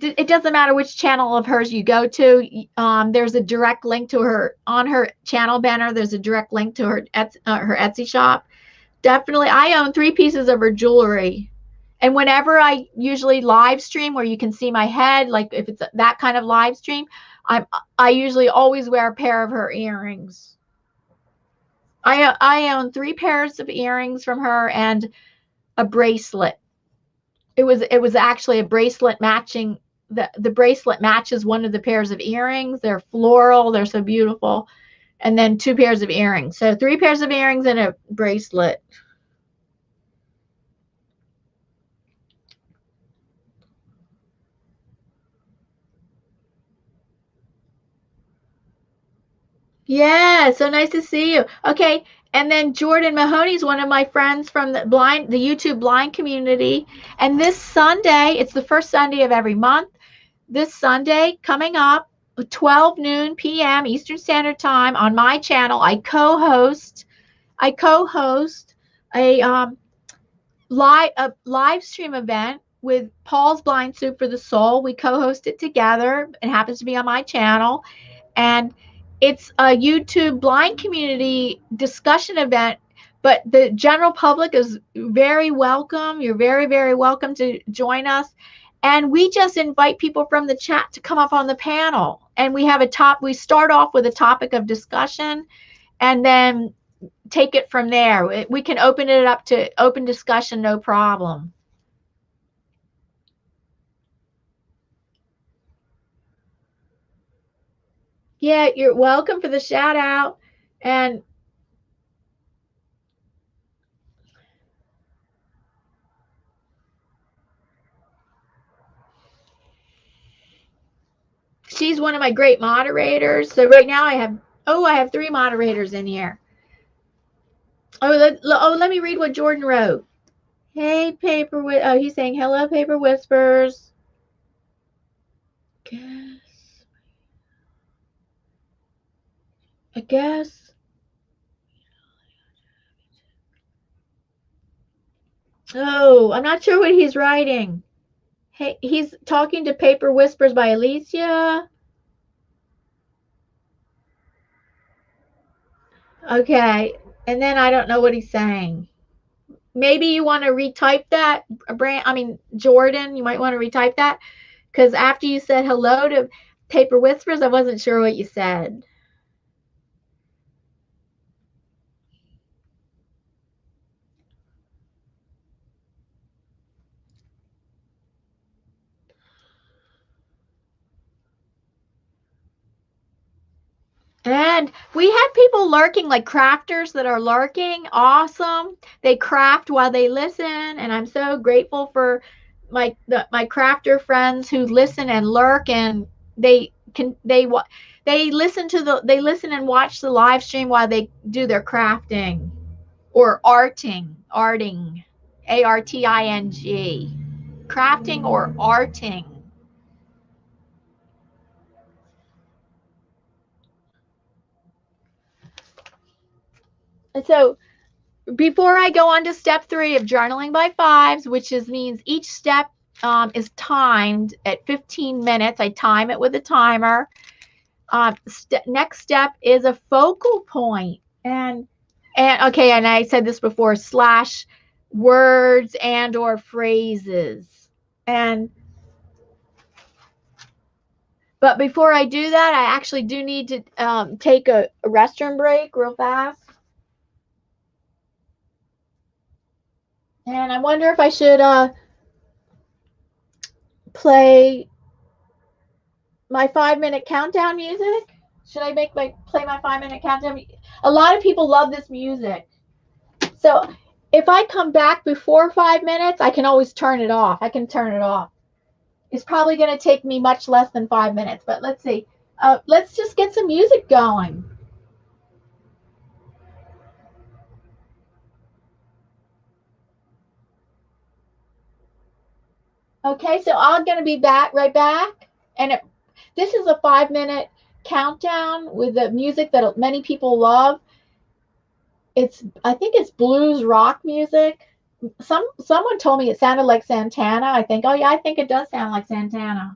A: it doesn't matter which channel of hers you go to. There's a direct link to her on her channel banner. There's a direct link to her Etsy shop. Definitely, I own 3 pieces of her jewelry. And whenever I usually live stream where you can see my head, like if it's that kind of live stream, I usually always wear a pair of her earrings. I own 3 pairs of earrings from her and a bracelet. It was actually a bracelet matching. The bracelet matches one of the pairs of earrings. They're floral. They're so beautiful. And then 2 pairs of earrings. So 3 pairs of earrings and a bracelet. Yeah, so nice to see you. Okay, and then Jordan Mahoney is one of my friends from the YouTube blind community. And this Sunday, it's the first Sunday of every month. This Sunday coming up, 12 noon p.m. Eastern Standard Time on my channel, I co-host a live stream event with Paul's Blind Soup for the Soul. We co-host it together. It happens to be on my channel. And it's a YouTube blind community discussion event, but the general public is very welcome. You're very, very welcome to join us. And we just invite people from the chat to come up on the panel. And we have we start off with a topic of discussion and then take it from there. We can open it up to open discussion, no problem. Yeah, you're welcome for the shout out. And she's one of my great moderators. So right now I have 3 moderators in here. Let me read what Jordan wrote. Hey, he's saying hello, Paper Whispers. I guess. Oh, I'm not sure what he's writing. Hey, he's talking to Paper Whispers by Alicia. Okay. And then I don't know what he's saying. Maybe you want to retype that, Jordan, you might want to retype that, because after you said hello to Paper Whispers, I wasn't sure what you said. And we have people lurking, like crafters that are lurking. Awesome. They craft while they listen, and I'm so grateful for my crafter friends who listen and lurk, and they listen and watch the live stream while they do their crafting or arting, arting, crafting or arting. And so before I go on to step 3 of journaling by fives, which means each step is timed at 15 minutes. I time it with a timer. Next step is a focal point. And okay, and I said this before, slash words and or phrases. But before I do that, I actually do need to take a restroom break real fast. And I wonder if I should play my 5-minute countdown music. Should I play my 5-minute countdown? A lot of people love this music. So if I come back before 5 minutes, I can always turn it off. I can turn it off. It's probably going to take me much less than 5 minutes, but let's see. Let's just get some music going. Okay, so I'm going to be right back. And this is a 5-minute countdown with the music that many people love. I think it's blues rock music. Someone told me it sounded like Santana. I think, oh yeah, I think it does sound like Santana.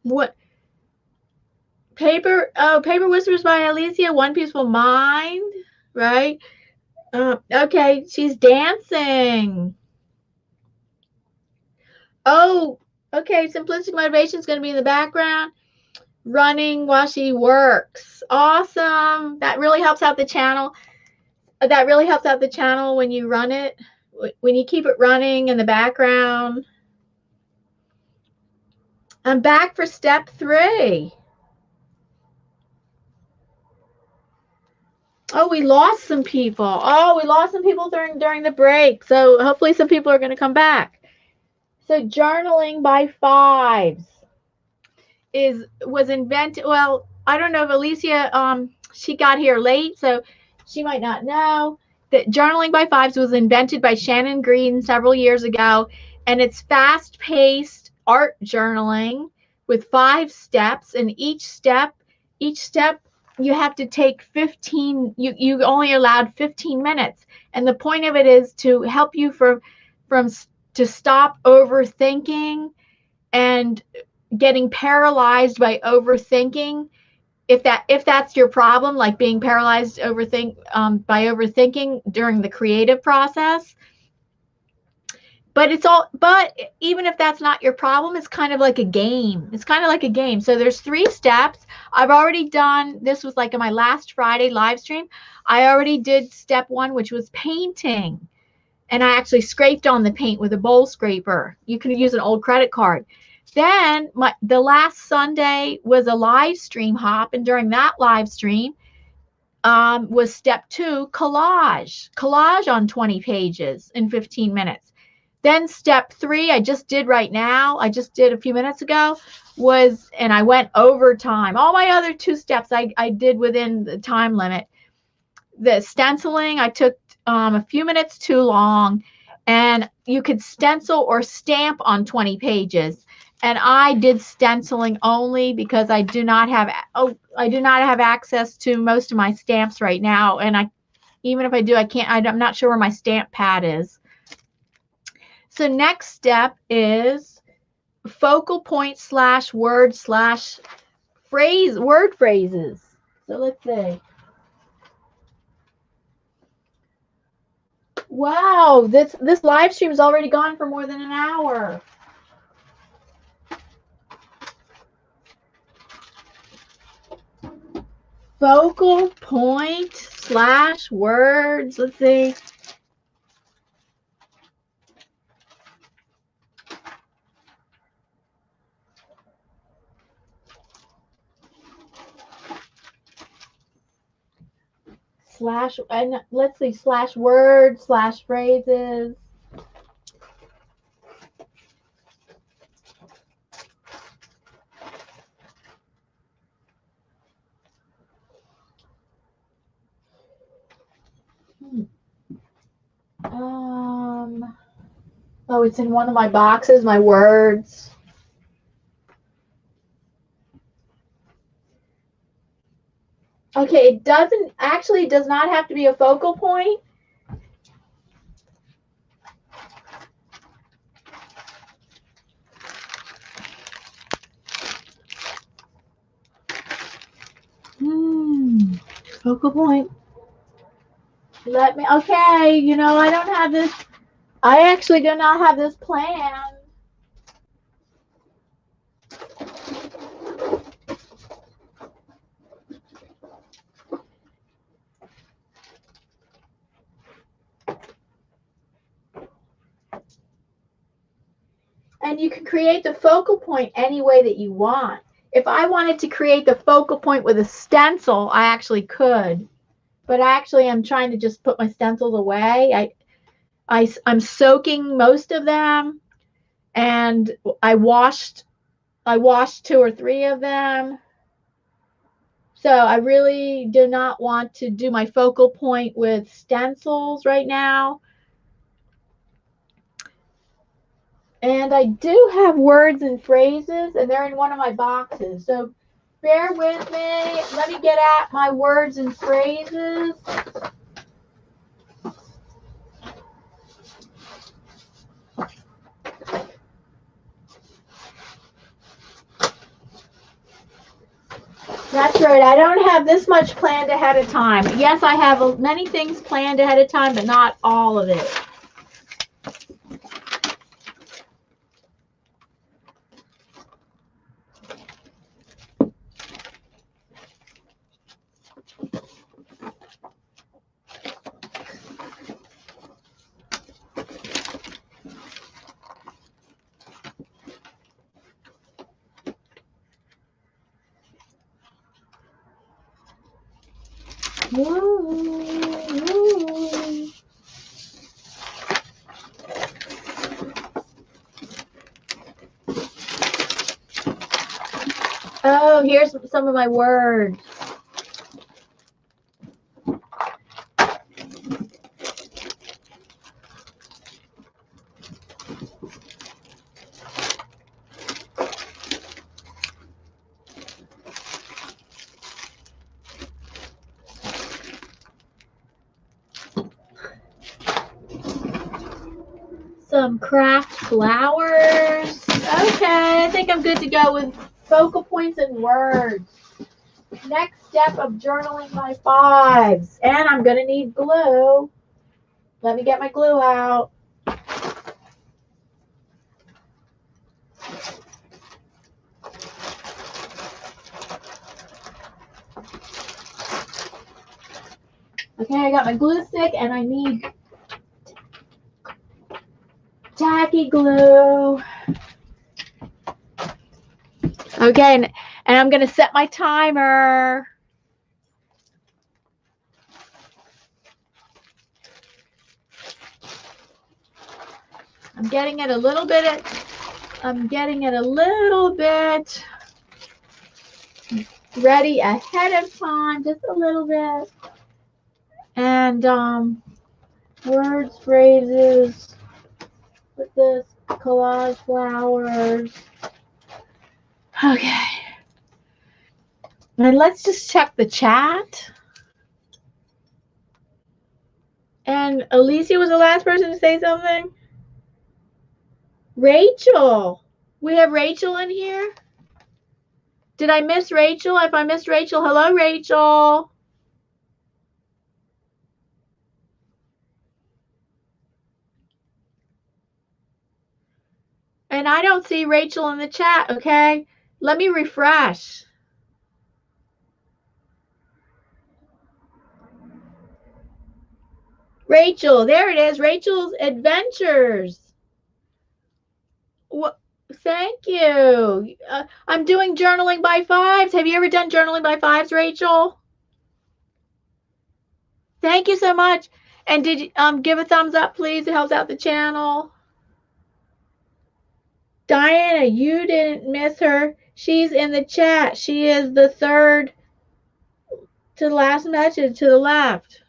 A: What? Paper Whispers by Alicia, One Peaceful Mind, right? Okay, she's dancing. Oh, okay, Simplistic Motivation is going to be in the background, running while she works. Awesome. That really helps out the channel. That really helps out the channel when you run it, when you keep it running in the background. I'm back for step 3. Oh, we lost some people. Oh, we lost some people during the break. So hopefully some people are going to come back. So journaling by fives was invented. Well, I don't know if Alicia, she got here late, so she might not know that journaling by fives was invented by Shannon Green several years ago, and it's fast-paced art journaling with 5 steps, and each step you have to take 15. You only allowed 15 minutes, and the point of it is to help you from to stop overthinking and getting paralyzed by overthinking. If that's your problem, like being paralyzed by overthinking during the creative process. But even if that's not your problem, it's kind of like a game. It's kind of like a game. So there's 3 steps. I've already done, this was like in my last Friday live stream. I already did step 1, which was painting. And I actually scraped on the paint with a bowl scraper. You can use an old credit card. Then the last Sunday was a live stream hop. And during that live stream was step 2, collage. Collage on 20 pages in 15 minutes. Then step 3, I just did right now, I just did a few minutes ago, and I went overtime. All my other 2 steps I did within the time limit. The stenciling, I took a few minutes too long, and you could stencil or stamp on 20 pages. And I did stenciling only because I do not have access to most of my stamps right now. And even if I do, I'm not sure where my stamp pad is. So next step is focal point / word / word phrases. So let's see. Wow, this live stream is already gone for more than an hour. Focal point / words. Let's see. And let's see, / words / phrases. Oh, it's in one of my boxes, my words. Okay, it does not have to be a focal point. Focal point. Okay, I don't have this. I actually do not have this planned. And you can create the focal point any way that you want. If I wanted to create the focal point with a stencil, I actually could. But actually, I'm trying to just put my stencils away. I'm soaking most of them, and I washed 2 or 3 of them. So I really do not want to do my focal point with stencils right now. And I do have words and phrases, and they're in one of my boxes. So bear with me. Let me get at my words and phrases. That's right. I don't have this much planned ahead of time. Yes, I have many things planned ahead of time, but not all of it. Oh, here's some of my words. Some craft flowers. Okay, I think I'm good to go with focal points and words. Next step of journaling by fives. And I'm going to need glue. Let me get my glue out. Okay, I got my glue stick and I need tacky glue. Okay, and I'm going to set my timer. I'm getting it a little bit ready ahead of time, just a little bit. And words, phrases, with this, collage flowers. Okay. And let's just check the chat. And Alicia was the last person to say something. Rachel. We have Rachel in here. Did I miss Rachel? If I missed Rachel, hello, Rachel. And I don't see Rachel in the chat, okay? Let me refresh. Rachel, there it is. Rachel's Adventures. What? Thank you. I'm doing journaling by fives. Have you ever done journaling by fives, Rachel? Thank you so much. And did you give a thumbs up, please? It helps out the channel. Diana, you didn't miss her. She's in the chat. She is the third to the last message to the left.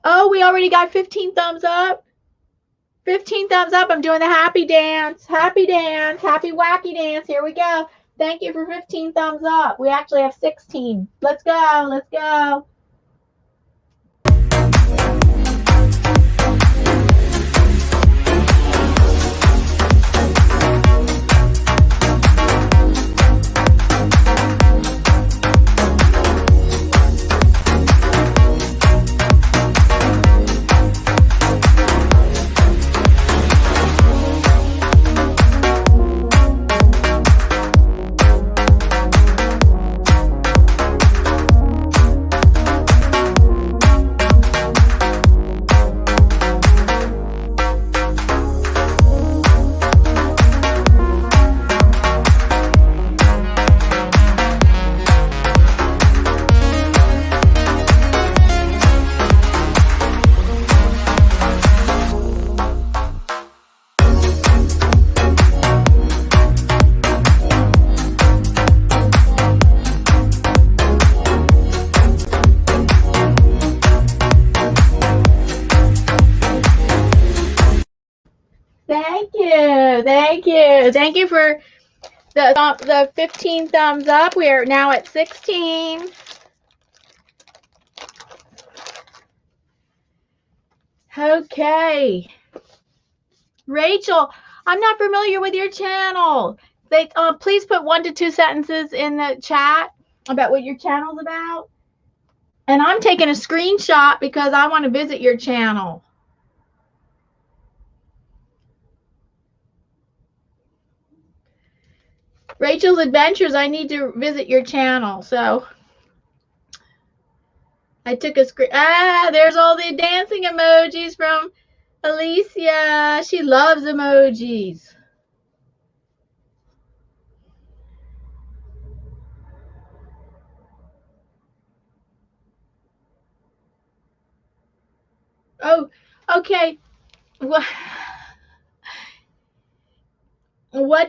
A: Oh, we already got 15 thumbs up. 15 thumbs up. I'm doing the happy dance. Happy dance. Happy wacky dance. Here we go. Thank you for 15 thumbs up. We actually have 16. Let's go. Let's go. Thank you for the 15 thumbs up. We are now at 16. Okay. Rachel, I'm not familiar with your channel. Please put 1 to 2 sentences in the chat about what your channel's about. And I'm taking a screenshot because I want to visit your channel. Rachel's Adventures, I need to visit your channel. So I took a screen. There's all the dancing emojis from Alicia. She loves emojis. Oh, okay. What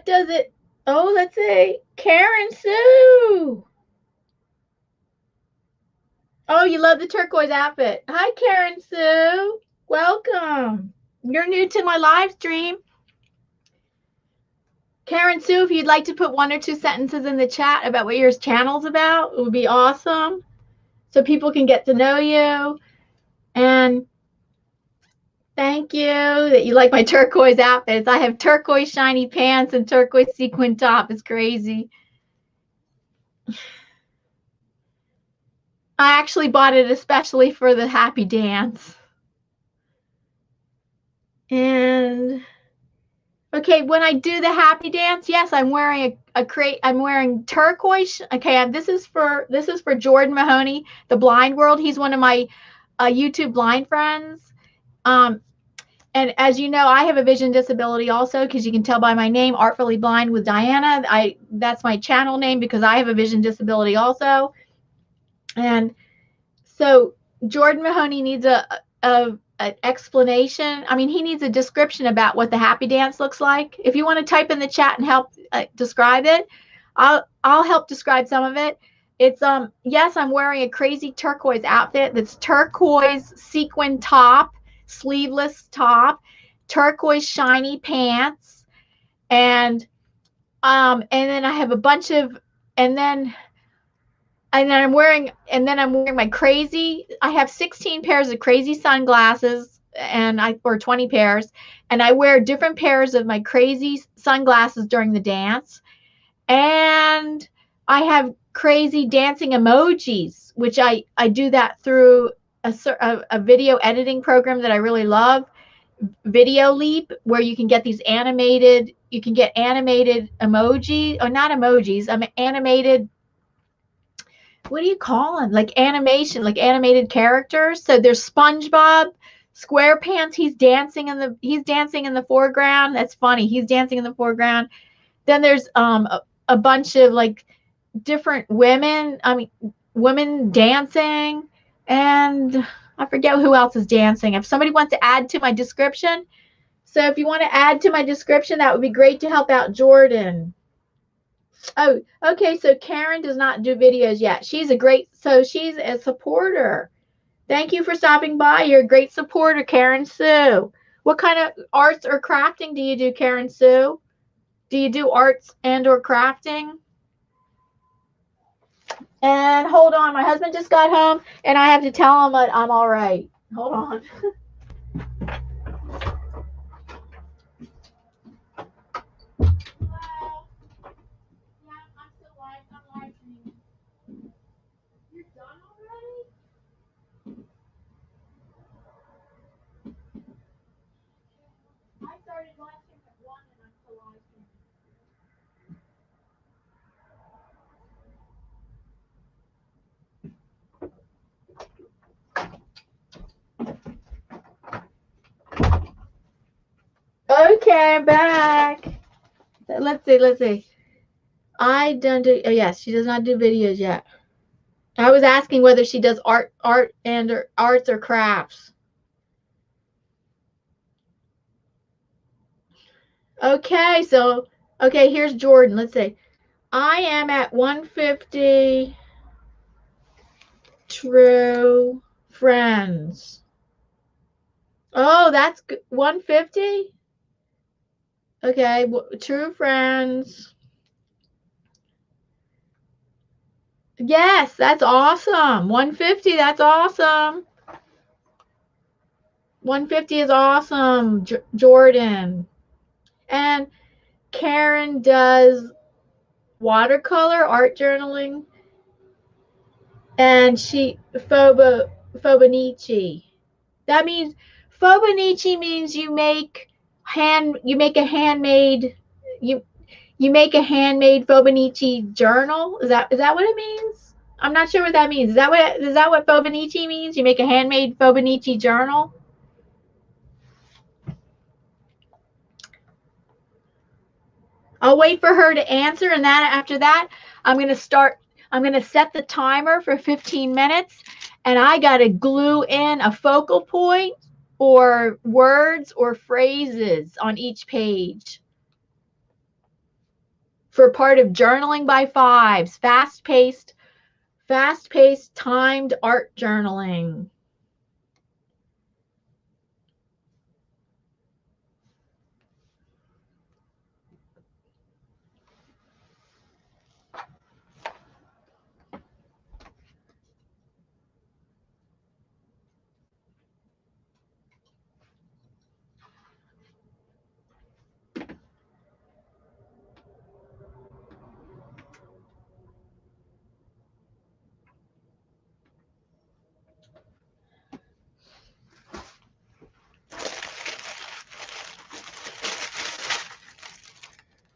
A: does it? Oh, let's see. Karen Sue. Oh, you love the turquoise outfit. Hi, Karen Sue. Welcome. You're new to my live stream. Karen Sue, if you'd like to put 1 or 2 sentences in the chat about what your channel's about, it would be awesome. So people can get to know you. And thank you that you like my turquoise outfits. I have turquoise shiny pants and turquoise sequin top. It's crazy. I actually bought it especially for the happy dance. And okay, when I do the happy dance, yes, I'm wearing I'm wearing turquoise. Okay, this is for Jordan Mahoney, the Blind World. He's one of my YouTube blind friends. And as you know, I have a vision disability also, because you can tell by my name, Artfully Blind with Diana. That's my channel name because I have a vision disability also. And so Jordan Mahoney needs an explanation. I mean, he needs a description about what the happy dance looks like. If you want to type in the chat and help describe it, I'll help describe some of it. It's yes, I'm wearing a crazy turquoise outfit that's turquoise sequin top, sleeveless top, turquoise shiny pants, and then I have a bunch of I'm wearing my crazy. I have 16 pairs of crazy sunglasses, or 20 pairs, and I wear different pairs of my crazy sunglasses during the dance. And I have crazy dancing emojis, which I do that through a video editing program that I really love, Video Leap, where you can get these animated emoji, or not emojis, animated, what do you call them? Like animation, like animated characters. So there's SpongeBob SquarePants. He's dancing in the foreground. That's funny. He's dancing in the foreground. Then there's a bunch of like different women. Women dancing, and I forget who else is dancing. If somebody wants to add to my description, so if you want to add to my description, that would be great to help out Jordan. Oh, okay. So Karen does not do videos yet. She's a supporter. Thank you for stopping by. You're a great supporter, Karen Sue. What kind of arts or crafting do you do, Karen Sue? Do you do arts and or crafting? And hold on, my husband just got home and I have to tell him that I'm all right. Hold on. Okay, I'm back. Let's see. I don't do. Oh, yes, she does not do videos yet. I was asking whether she does art and or arts or crafts. Okay, so here's Jordan. Let's see. I am at 150 true friends. Oh, that's good. 150? Okay, true friends. Yes, that's awesome. 150, that's awesome. 150 is awesome, Jordan. And Karen does watercolor art journaling, and she Fobonichi. That means Fobonichi means you make a handmade Fobonichi journal. Is that what it means? I'm not sure what that means. Is that what Fobonichi means? You make a handmade Fobonichi journal? I'll wait for her to answer, and then after that, I'm going to set the timer for 15 minutes, and I got to glue in a focal point or words or phrases on each page for part of Journaling by Fives, fast-paced, timed art journaling.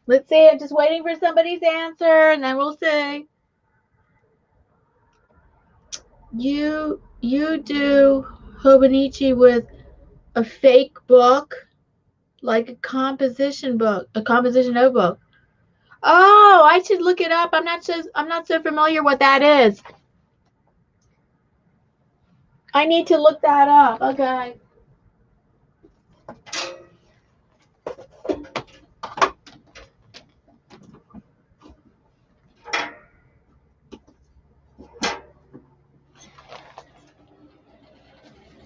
A: Let's see. I'm just waiting for somebody's answer, and then we'll see. You do Hobonichi with a fake book, like a composition notebook. Oh, I should look it up. I'm not so familiar what that is. I need to look that up. Okay.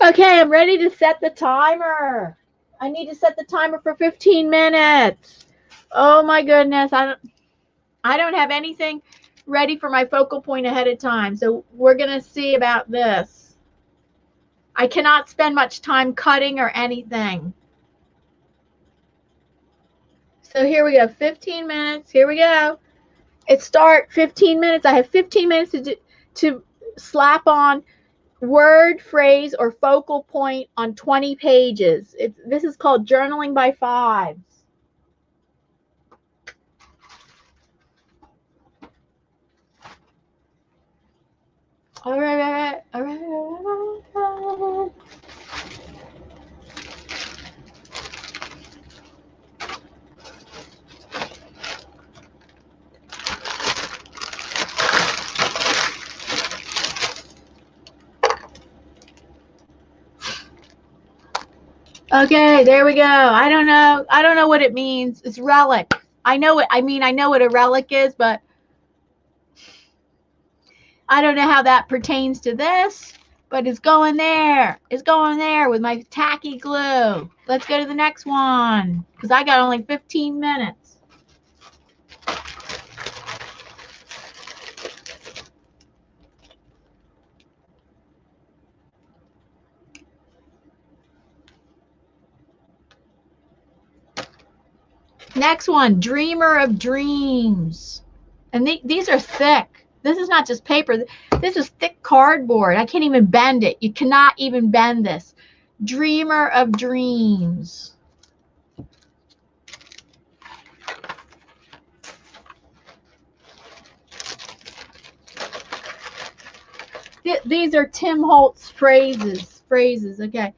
A: Okay, I'm ready to set the timer. I need to set the timer for 15 minutes. Oh my goodness. I don't have anything ready for my focal point ahead of time. So we're going to see about this. I cannot spend much time cutting or anything. So here we go. 15 minutes. Here we go. It start 15 minutes. I have 15 minutes to slap on word, phrase, or focal point on 20 pages. This is called Journaling by Fives. All right. Okay, there we go. I don't know what it means. It's relic. I know what a relic is, but I don't know how that pertains to this, but it's going there. It's going there with my tacky glue. Let's go to the next one, because I got only 15 minutes. Next one, Dreamer of Dreams. And these are thick. This is not just paper. This is thick cardboard. I can't even bend it. You cannot even bend this. Dreamer of Dreams. These are Tim Holtz phrases, okay.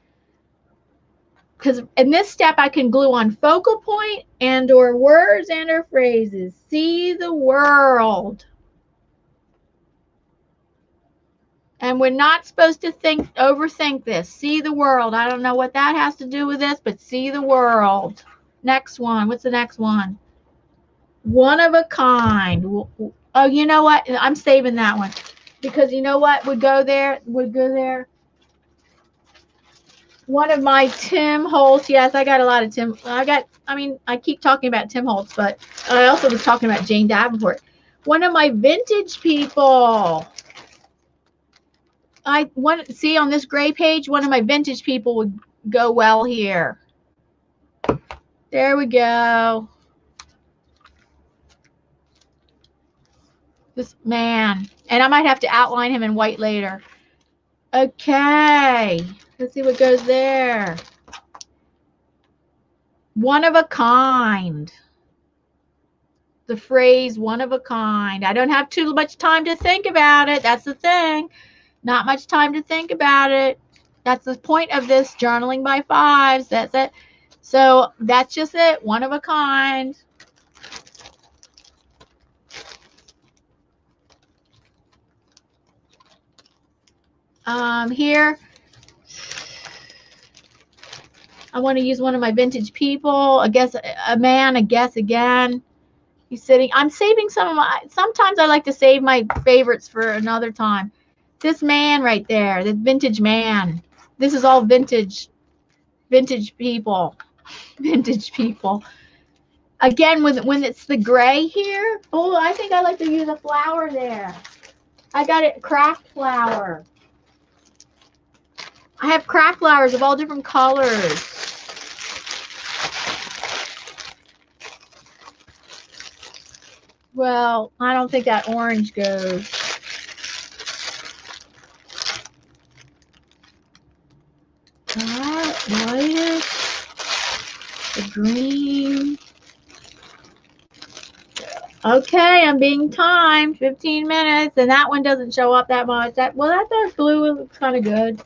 A: Because in this step, I can glue on focal point and or words and or phrases. See the world. And we're not supposed to overthink this. See the world. I don't know what that has to do with this, but see the world. Next one. What's the next one? One of a kind. Oh, you know what? I'm saving that one. Because you know what would go there? One of my Tim Holtz. Yes, I got a lot of Tim. I keep talking about Tim Holtz, but I also was talking about Jane Davenport. One of my vintage people. See on this gray page, one of my vintage people would go well here. There we go. This man. And I might have to outline him in white later. Okay. Let's see what goes there. One of a kind. The phrase one of a kind. I don't have too much time to think about it. That's the thing. Not much time to think about it. That's the point of this journaling by fives. That's it. So that's just it. One of a kind. Here, I want to use one of my vintage people. I guess a man, I guess again. He's sitting. I'm saving some of my, sometimes I like to save my favorites for another time. This man right there, the vintage man. This is all vintage people. Vintage people. Again, when it's the gray here. Oh, I think I like to use a flower there. I got it, craft flower. I have craft flowers of all different colors. Well, I don't think that orange goes. That white, the green. Okay, I'm being timed. 15 minutes, and that one doesn't show up that much. That dark blue looks kind of good.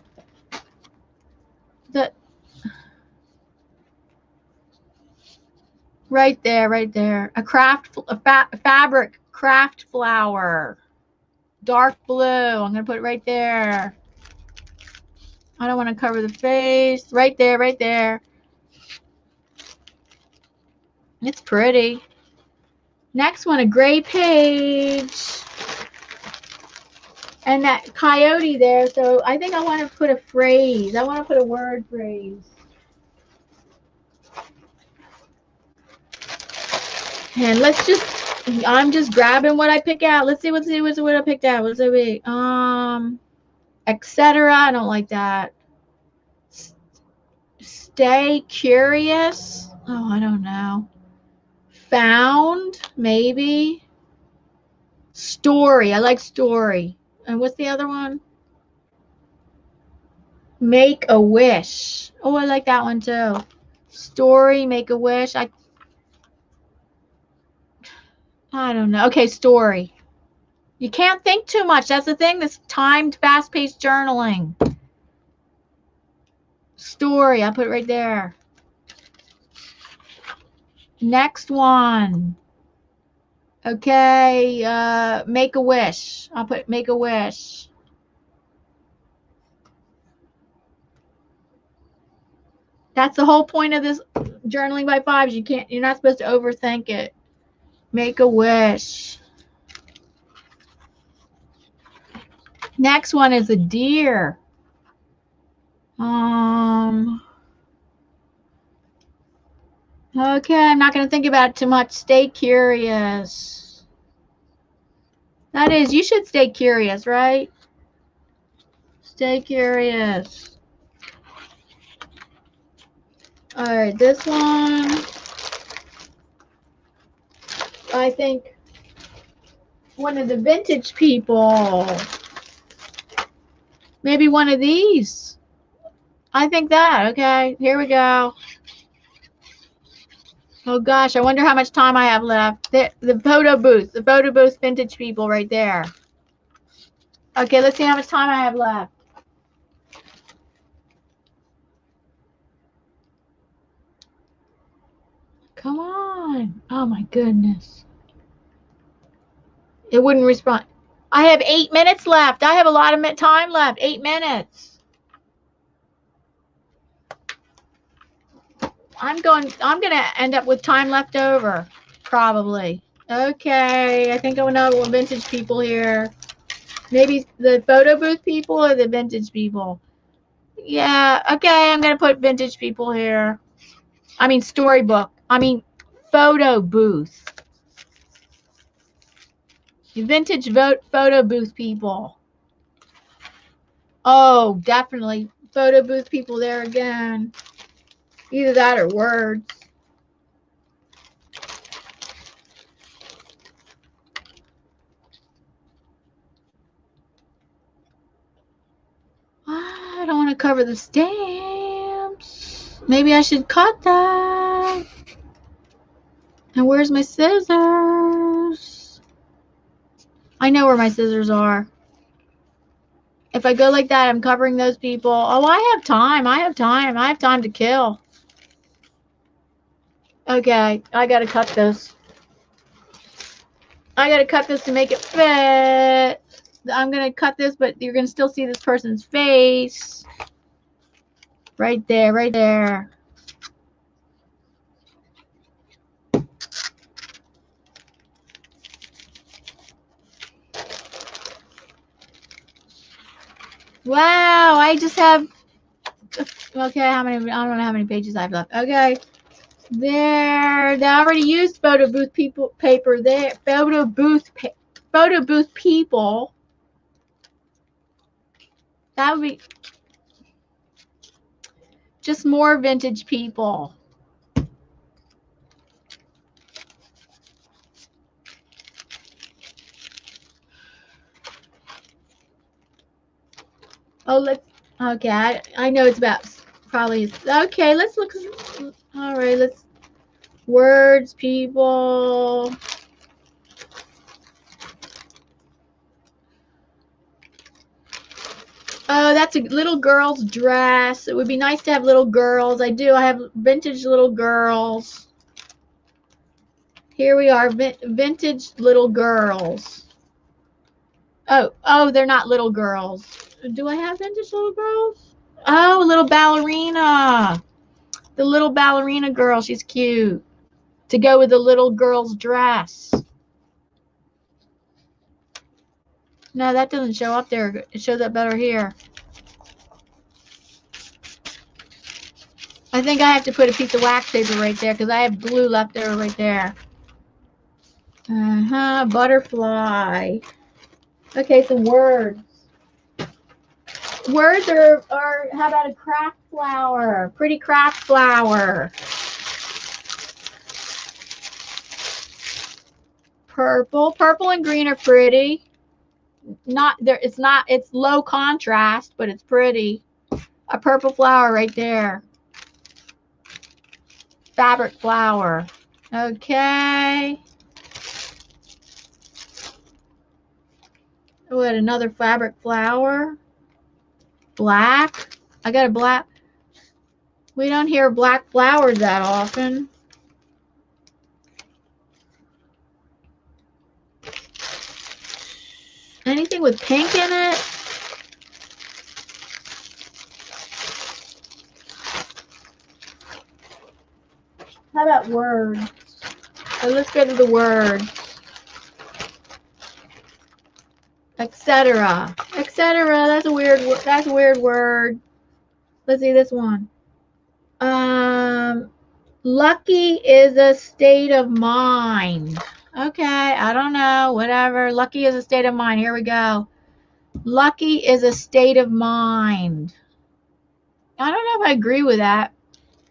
A: Right there. A fabric craft flower. Dark blue. I'm going to put it right there. I don't want to cover the face. Right there. It's pretty. Next one, a gray page. And that coyote there. So I think I want to put a phrase. I want to put a word phrase. And let's just, I'm just grabbing what I pick out. Let's see what I picked out. What's it be? Etc. I don't like that. Stay curious. Oh, I don't know. Found, maybe. Story. I like story. And what's the other one? Make a wish. Oh, I like that one too. Story, make a wish. I don't know. Okay, story. You can't think too much. That's the thing. This timed, fast-paced journaling. Story. I'll put it right there. Next one. Okay, make a wish. I'll put make a wish. That's the whole point of this journaling by fives. You're not supposed to overthink it. Make a wish. Next one is a deer. Okay, I'm not going to think about it too much. Stay curious. That is, you should stay curious, right? Stay curious. All right, this one, I think one of the vintage people. Maybe one of these. I think that. Okay, here we go. Oh gosh, I wonder how much time I have left. The photo booth vintage people right there. Okay, let's see how much time I have left. Come on. Oh my goodness. It wouldn't respond. I have 8 minutes left. I have a lot of time left. 8 minutes. I'm going to end up with time left over, probably. Okay, I think I know vintage people here. Maybe the photo booth people or the vintage people. Yeah, okay, I'm going to put vintage people here. I mean storybook. I mean photo booth. Vintage photo booth people. Oh, definitely. Photo booth people there again. Either that or words. I don't want to cover the stamps. Maybe I should cut that. And where's my scissors? I know where my scissors are. If I go like that, I'm covering those people. Oh, I have time. I have time. I have time to kill. Okay, I gotta cut this. I gotta cut this to make it fit. I'm gonna cut this, but you're gonna still see this person's face. Right there, right there. Wow, I just have, okay, how many, I don't know how many pages I have left. Okay, there, they already used photo booth paper there, photo booth people. That would be just more vintage people. Oh, let's, okay, I know it's about, probably, okay, let's look, all right, let's, words, people. Oh, that's a little girl's dress. It would be nice to have little girls. I do. I have vintage little girls. Here we are, vintage little girls. Oh, they're not little girls. Do I have vintage little girls? Oh, a little ballerina. The little ballerina girl. She's cute. To go with the little girl's dress. No, that doesn't show up there. It shows up better here. I think I have to put a piece of wax paper right there because I have glue left there right there. Butterfly. Okay, some words. Words are, how about a craft flower? Pretty craft flower. Purple and green are pretty. Not there, it's low contrast, but it's pretty. A purple flower right there. Fabric flower. Okay. What, another fabric flower? Black. I got a black. We don't hear black flowers that often. Anything with pink in it? How about words? So let's go to the words. Etc. Etc. That's a weird word. That's a weird word. Let's see this one. Lucky is a state of mind. Okay, I don't know. Whatever. Lucky is a state of mind. Here we go. Lucky is a state of mind. I don't know if I agree with that.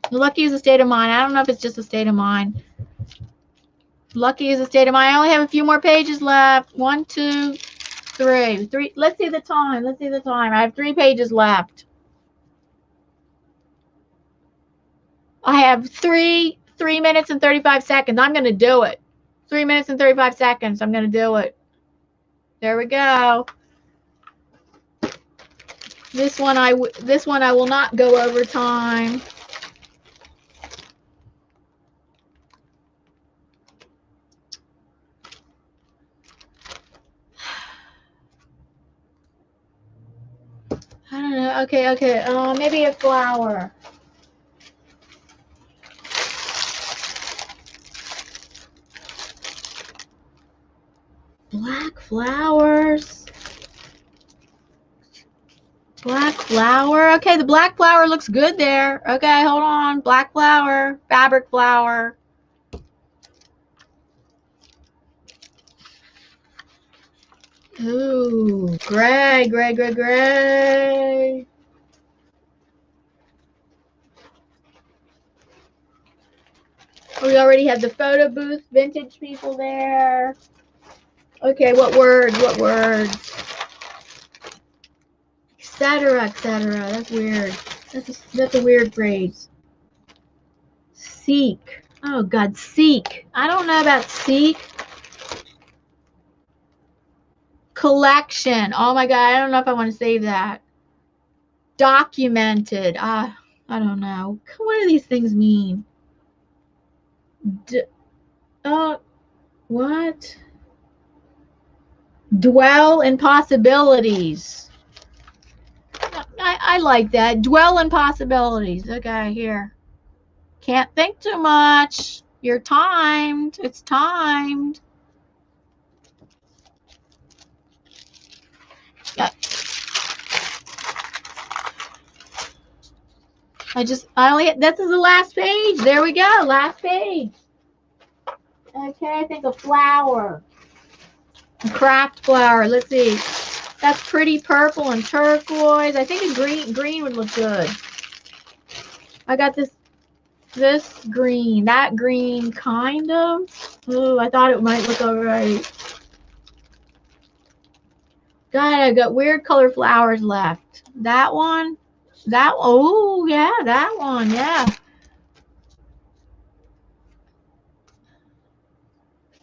A: Lucky is a state of mind. I don't know if it's just a state of mind. Lucky is a state of mind. I only have a few more pages left. 1, 2, 3. Let's see the time. Let's see the time. I have 3 pages left. I have 3 minutes and 35 seconds. I'm going to do it. 3 minutes and 35 seconds. I'm going to do it. There we go. This one I will not go over time. I don't know. Okay. Maybe a flower. Black flowers. Black flower. Okay, the black flower looks good there. Okay, hold on. Black flower. Fabric flower. Ooh, gray. We already have the photo booth, vintage people there. Okay, what words? etc., etc. That's weird. That's a weird phrase. Seek. Oh God, seek. I don't know about seek. Collection. Oh my God, I don't know if I want to save that. Documented. I don't know. What do these things mean? What? Dwell in possibilities. I like that. Dwell in possibilities. Okay, here. Can't think too much. You're timed. It's timed. Yeah. this is the last page. There we go. Last page. Okay, I think a flower. A craft flower. Let's see. That's pretty purple and turquoise. I think a green would look good. I got this green, that green, kind of. Ooh, I thought it might look alright. God, I got weird color flowers left. That one. Oh, yeah, that one, yeah.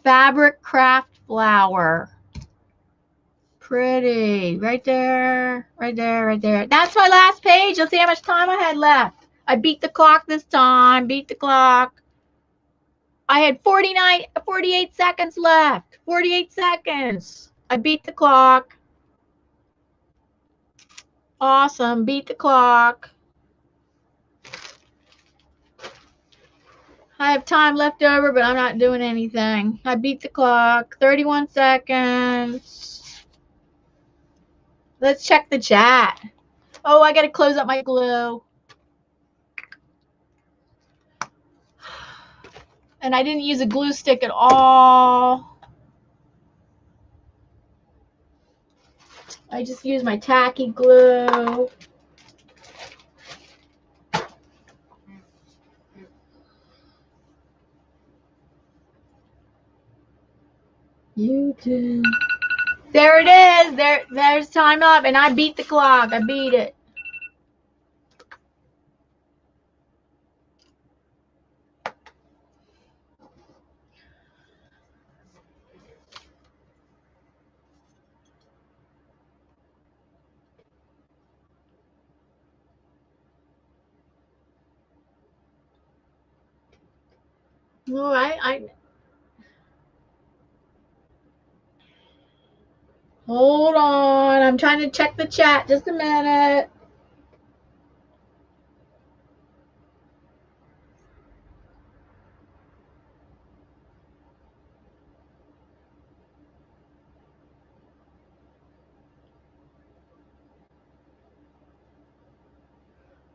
A: Fabric craft flower. Pretty. Right there, right there, right there. That's my last page. Let's see how much time I had left. I beat the clock this time. Beat the clock. I had 48 seconds left. 48 seconds. I beat the clock. Awesome. Beat the clock. I have time left over, but I'm not doing anything. I beat the clock. 31 seconds. Let's check the chat. Oh, I got to close up my glue. And I didn't use a glue stick at all. I just used my tacky glue. You did. There it is. There's time up, and I beat the clock. I beat it. Oh, hold on. I'm trying to check the chat. Just a minute.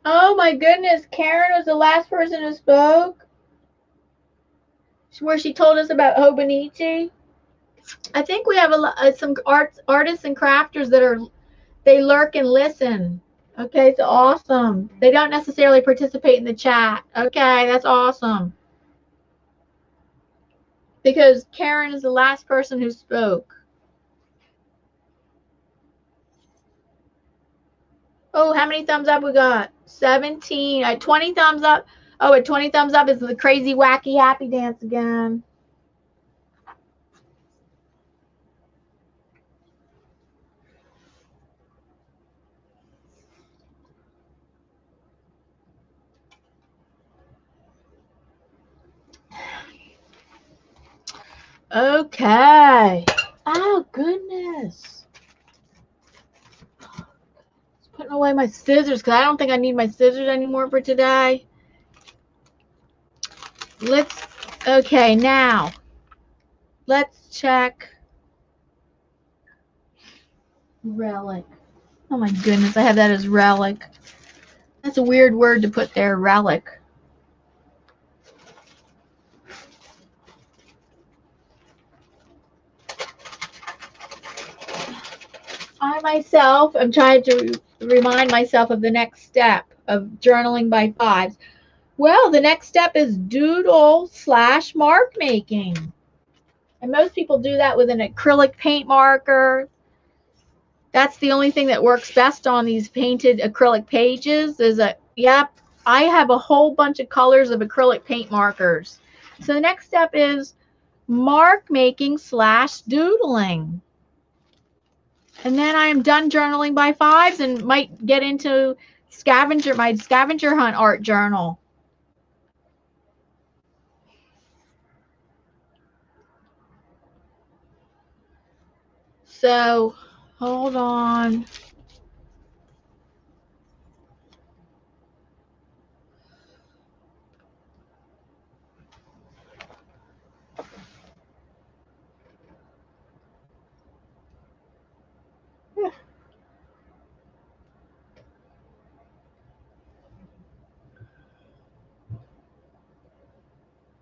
A: Oh my goodness, Karen was the last person who spoke. Where she told us about Hobonichi. I think we have some artists and crafters that they lurk and listen. Okay, it's awesome. They don't necessarily participate in the chat. Okay, that's awesome. Because Karen is the last person who spoke. Oh, how many thumbs up we got? 17. At 20 thumbs up. Oh, at 20 thumbs up is the crazy, wacky, happy dance again. Okay. Oh, goodness. Putting away my scissors because I don't think I need my scissors anymore for today. Okay, now let's check relic. Oh my goodness, I have that as relic. That's a weird word to put there, relic. I myself am trying to remind myself of the next step of journaling by fives. Well, the next step is doodle/mark making. And most people do that with an acrylic paint marker. That's the only thing that works best on these painted acrylic pages is a, yep, I have a whole bunch of colors of acrylic paint markers. So the next step is mark making / doodling. And then I am done journaling by 5s and might get into Scavenger, my scavenger hunt art journal. So hold on.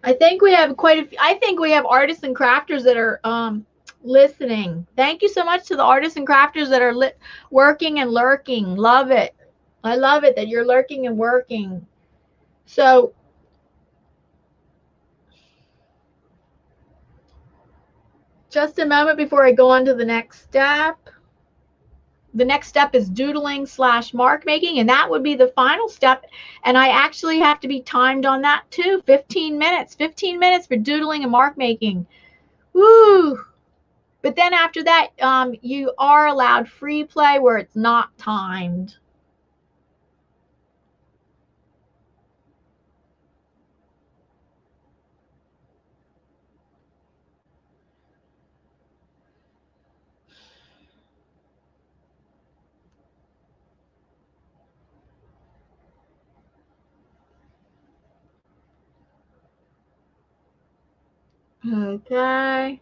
A: I think we have quite a few. I think we have artists and crafters that are listening. Thank you so much to the artists and crafters that are working and lurking. Love it. I love it that you're lurking and working. So just a moment before I go on to the next step. The next step is doodling / mark making, and that would be the final step. And I actually have to be timed on that too. 15 minutes. 15 minutes for doodling and mark making. Woo! But then after that, you are allowed free play where it's not timed. Okay.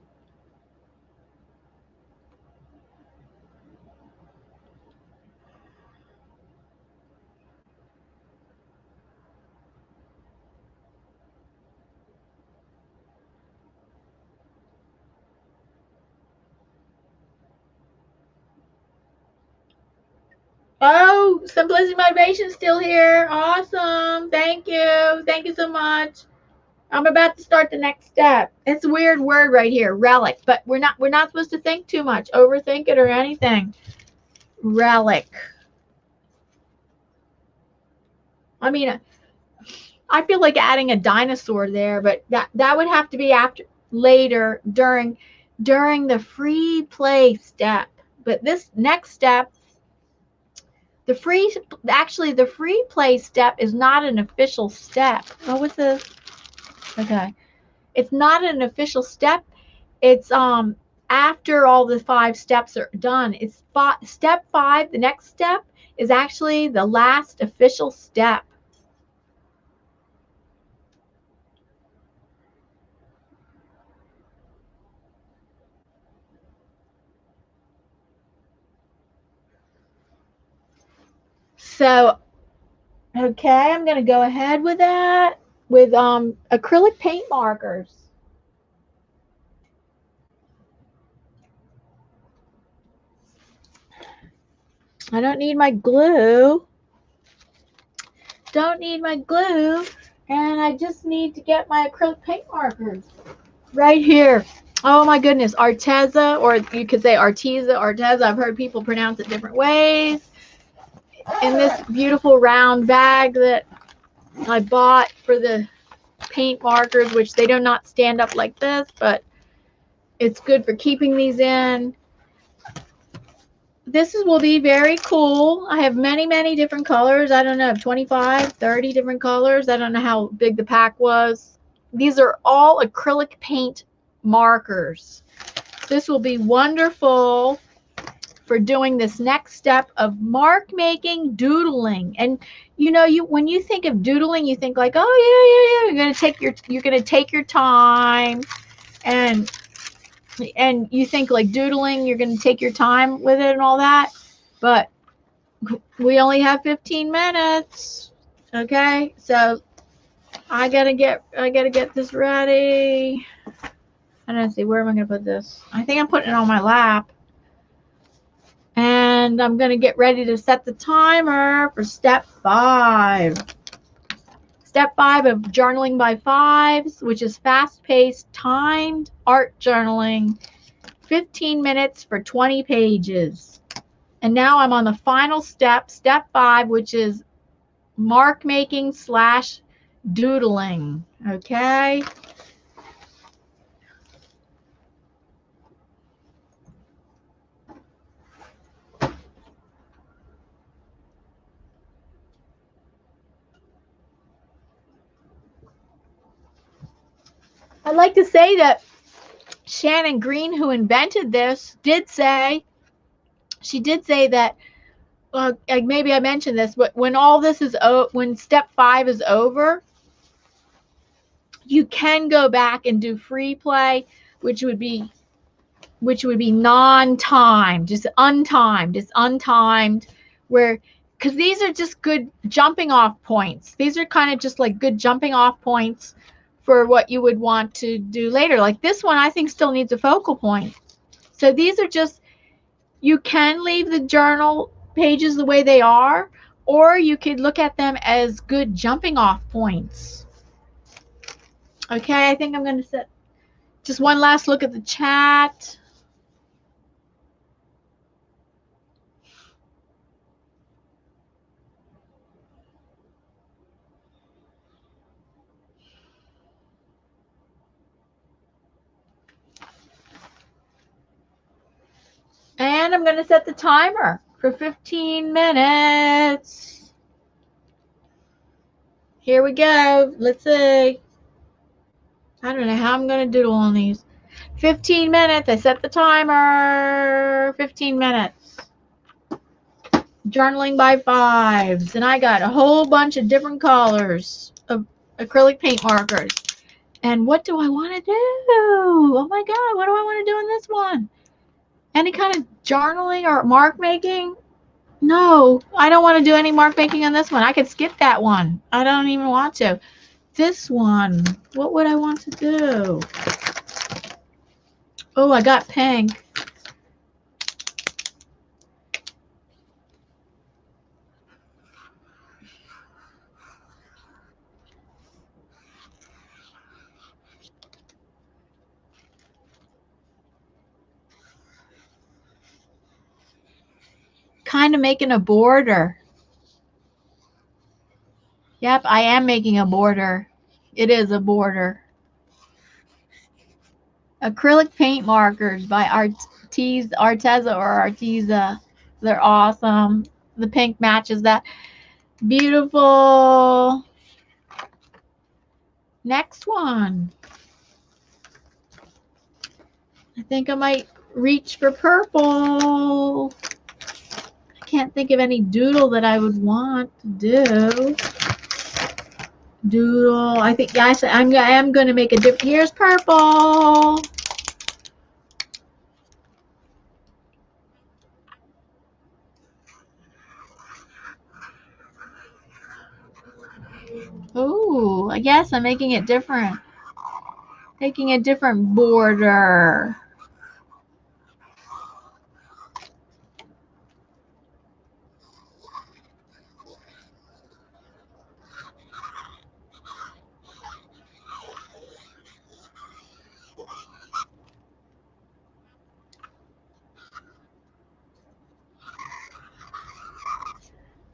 A: Oh, Simplicity Motivation still here. Awesome. Thank you. Thank you so much. I'm about to start the next step. It's a weird word right here, relic, but we're not supposed to think too much, overthink it or anything. Relic. I mean, I feel like adding a dinosaur there, but that would have to be after later during the free play step. But this next step, the free play step is not an official step. Oh, what's this? Okay. It's not an official step. It's after all the 5 steps are done. It's step 5, the next step is actually the last official step. So, okay, I'm going to go ahead with that with acrylic paint markers. I don't need my glue. Don't need my glue. And I just need to get my acrylic paint markers right here. Oh my goodness, Arteza, or you could say Arteza, Arteza. I've heard people pronounce it different ways. In this beautiful round bag that I bought for the paint markers, which they do not stand up like this, but it's good for keeping these in. This will be very cool. I have many different colors. I don't know, 25, 30 different colors. I don't know how big the pack was. These are all acrylic paint markers. This will be wonderful for doing this next step of mark making, doodling. And you know, when you think of doodling, you think like, oh yeah, you're gonna take your time, and you think like doodling, you're gonna take your time with it and all that. But we only have 15 minutes. Okay, so I gotta get this ready. I don't see, where am I gonna put this? I think I'm putting it on my lap. And I'm going to get ready to set the timer for step 5. Step 5 of journaling by 5s, which is fast-paced, timed art journaling. 15 minutes for 20 pages. And now I'm on the final step, step 5, which is mark making / doodling. Okay. I'd like to say that Shannon Green, who invented this, did say that, maybe I mentioned this, but when all this is when step 5 is over, you can go back and do free play, which would be non-timed, just untimed, where, because these are just good jumping off points. These are kind of just like good jumping off points for what you would want to do later. Like this one, I think still needs a focal point. So these are just, you can leave the journal pages the way they are, or you could look at them as good jumping off points. Okay, I think I'm going to set just one last look at the chat. And I'm going to set the timer for 15 minutes. Here we go. Let's see. I don't know how I'm going to doodle on these. 15 minutes. I set the timer. 15 minutes. Journaling by 5s. And I got a whole bunch of different colors of acrylic paint markers. And what do I want to do? Oh my God, what do I want to do in this one? Any kind of journaling or mark making? No, I don't want to do any mark making on this one. I could skip that one. I don't even want to. This one, what would I want to do? Oh, I got pink. Kind of making a border. Yep, I am making a border. It is a border. Acrylic paint markers by Arteza or Arteza. They're awesome. The pink matches that. Beautiful. Next one. I think I might reach for purple. I can't think of any doodle that I would want to do. Doodle. I think, yes, I am going to make a different. Here's purple. Oh, I guess I'm making it different. Taking a different border.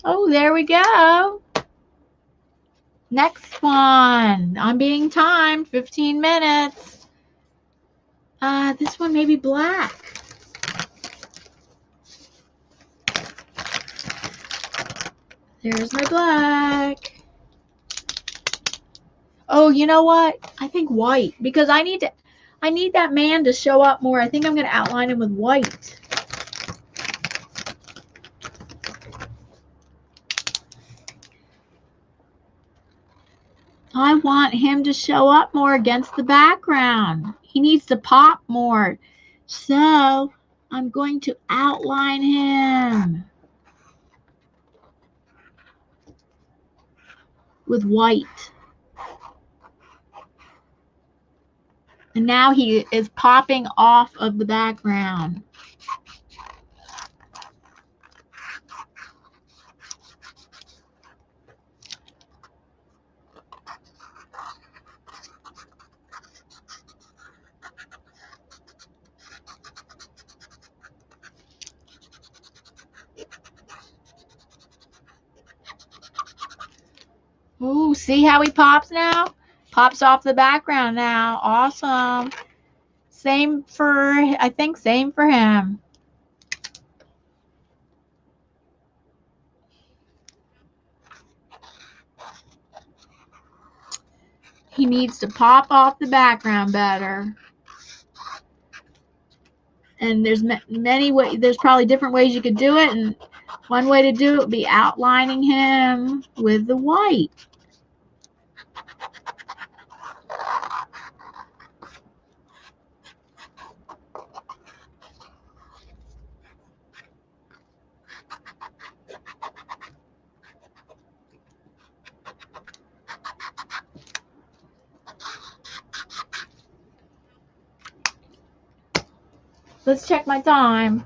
A: Oh, there we go. Next one. I'm being timed. 15 minutes. This one may be black. There's my black. Oh, you know what? I think white, because I need that man to show up more. I think I'm going to outline him with white. I want him to show up more against the background. He needs to pop more. So I'm going to outline him with white. And now he is popping off of the background. Ooh, see how he pops now? Pops off the background now. Awesome. Same for, I think same for him. He needs to pop off the background better. And there's many ways, there's probably different ways you could do it. And one way to do it would be outlining him with the white. Let's check my time.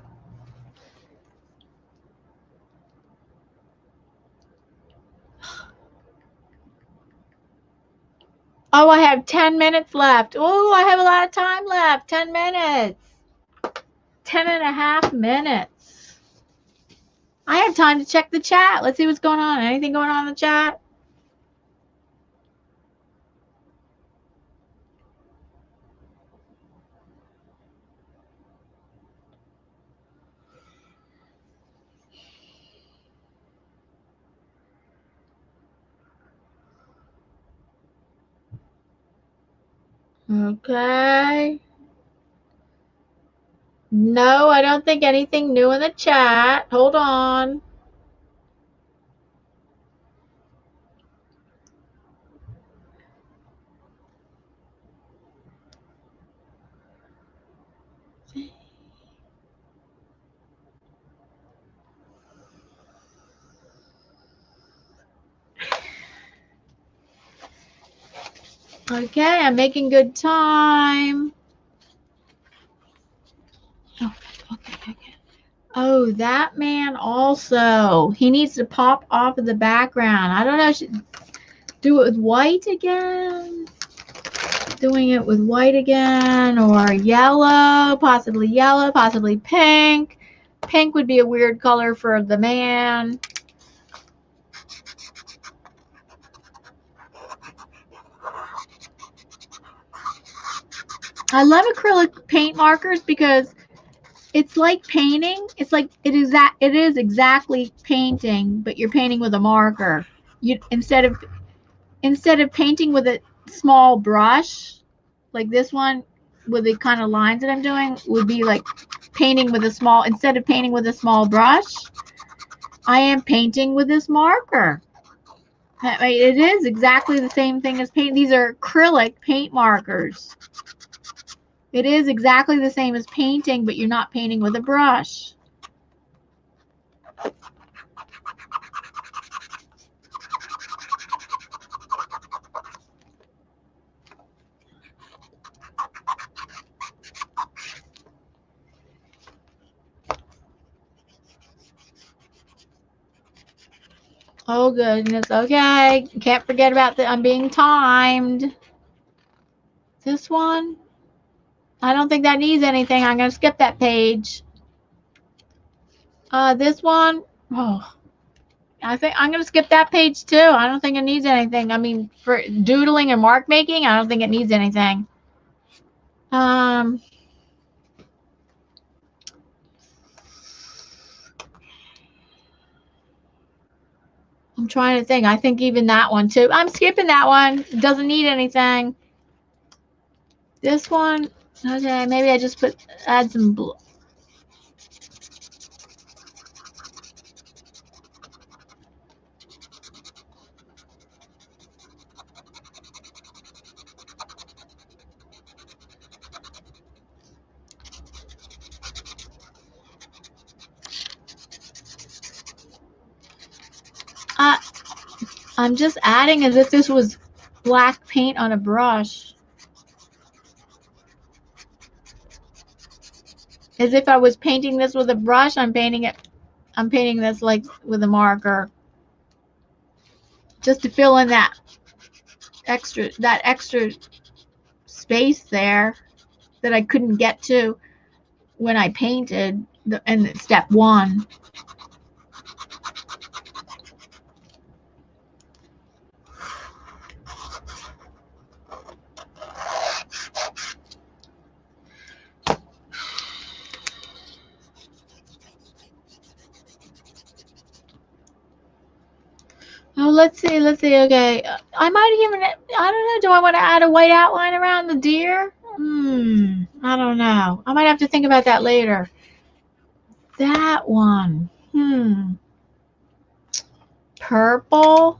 A: Oh, I have 10 minutes left. Oh, I have a lot of time left. 10 minutes. 10.5 minutes. I have time to check the chat. Let's see what's going on. Anything going on in the chat? Okay. No, I don't think anything new in the chat. Hold on. Okay, I'm making good time. Oh, okay. Oh, that man also. He needs to pop off of the background. I don't know. I should do it with white again. Doing it with white again, or yellow, possibly pink. Pink would be a weird color for the man. I love acrylic paint markers because it's like painting. It's like it is exactly painting, but you're painting with a marker. You instead of painting with a small brush, like this one with the kind of lines that I'm doing, would be like painting with a small, instead of painting with a small brush, I am painting with this marker. It is exactly the same thing as paint. These are acrylic paint markers. It is exactly the same as painting, but you're not painting with a brush. Oh goodness, okay. Can't forget about I'm being timed. This one, I don't think that needs anything. I'm going to skip that page. This one, oh, I think I'm going to skip that page too. I don't think it needs anything. I mean, for doodling and mark making, I don't think it needs anything. I'm trying to think. I think even that one too. I'm skipping that one. It doesn't need anything. This one, okay, maybe I just add some blue. I'm just adding as if this was black paint on a brush. As if I was painting this with a brush, I'm painting this like with a marker. Just to fill in that extra space there that I couldn't get to when I painted in step one. Oh, let's see. Okay. I might even, I don't know. Do I want to add a white outline around the deer? I don't know. I might have to think about that later. That one. Purple.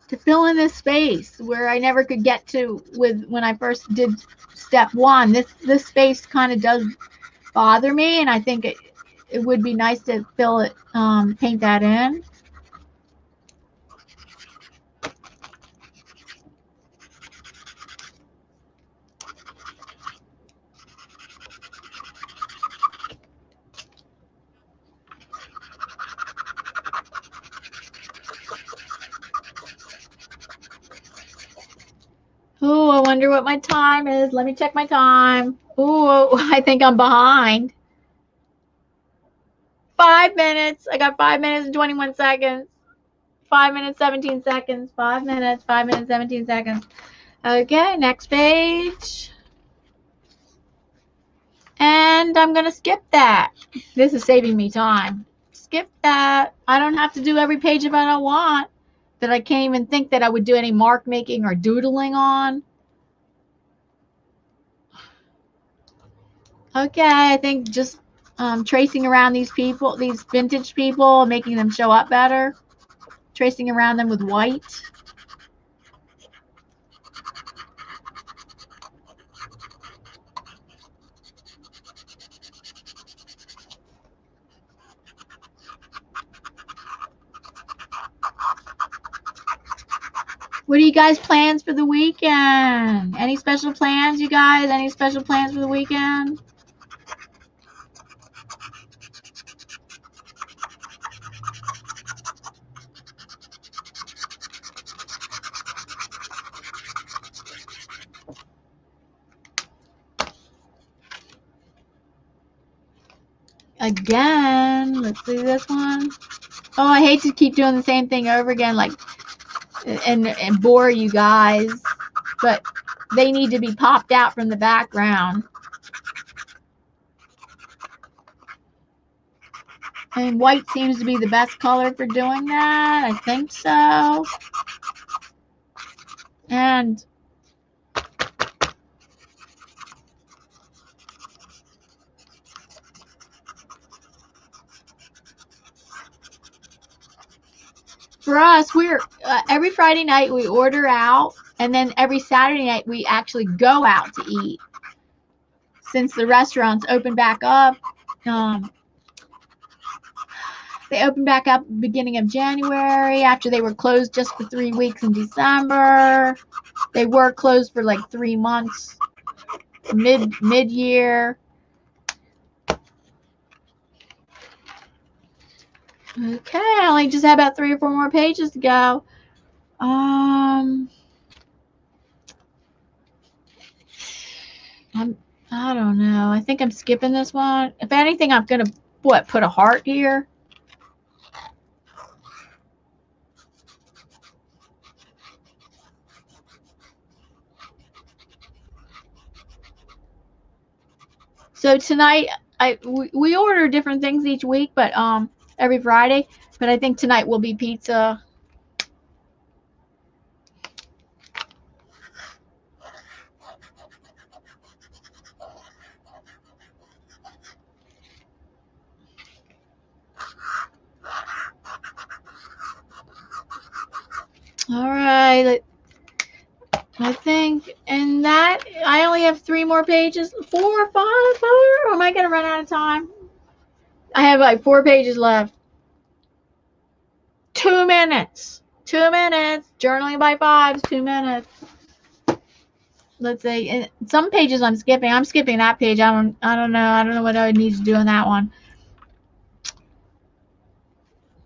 A: To fill in this space where I never could get to with when I first did step one. This space kind of does bother me, and I think it would be nice to fill it, paint that in. Oh, I wonder what my time is. Let me check my time. Oh, I think I'm behind. 5 minutes. I got 5 minutes and 21 seconds. 5 minutes, 17 seconds. 5 minutes, 5 minutes, 17 seconds. Okay, next page. And I'm going to skip that. This is saving me time. Skip that. I don't have to do every page if I don't want. That I can't even think that I would do any mark making or doodling on. Okay, I think just tracing around these people, these vintage people, making them show up better. Tracing around them with white. What are you guys' plans for the weekend? Any special plans, you guys? Any special plans for the weekend? Again, let's see this one. Oh, I hate to keep doing the same thing over again, like, and bore you guys, but they need to be popped out from the background. And white seems to be the best color for doing that. I think so. And for us, we're every Friday night we order out, and then every Saturday night we actually go out to eat. Since the restaurants open back up, they opened back up beginning of January after they were closed just for 3 weeks in December. They were closed for like 3 months mid-year. Okay, I only just have about 3 or 4 more pages to go. I don't know. I think I'm skipping this one. If anything, I'm gonna put a heart here. So tonight, we order different things each week, but every Friday. But I think tonight will be pizza. All right. I think, and that, I only have 3 more pages. 4 or 5? Or am I going to run out of time? I have like 4 pages left. 2 minutes. 2 minutes. Journaling by 5s. 2 minutes. Let's see. And some pages I'm skipping. I'm skipping that page. I don't know. I don't know what I would need to do on that one.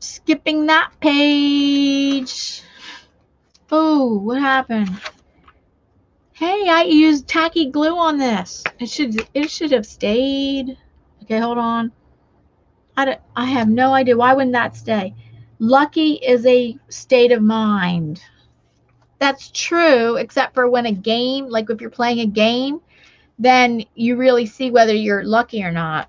A: Skipping that page. Oh, what happened? Hey, I used tacky glue on this. It should have stayed. Okay, hold on. I have no idea. Why wouldn't that stay? Lucky is a state of mind. That's true, except for when a game, like if you're playing a game, then you really see whether you're lucky or not.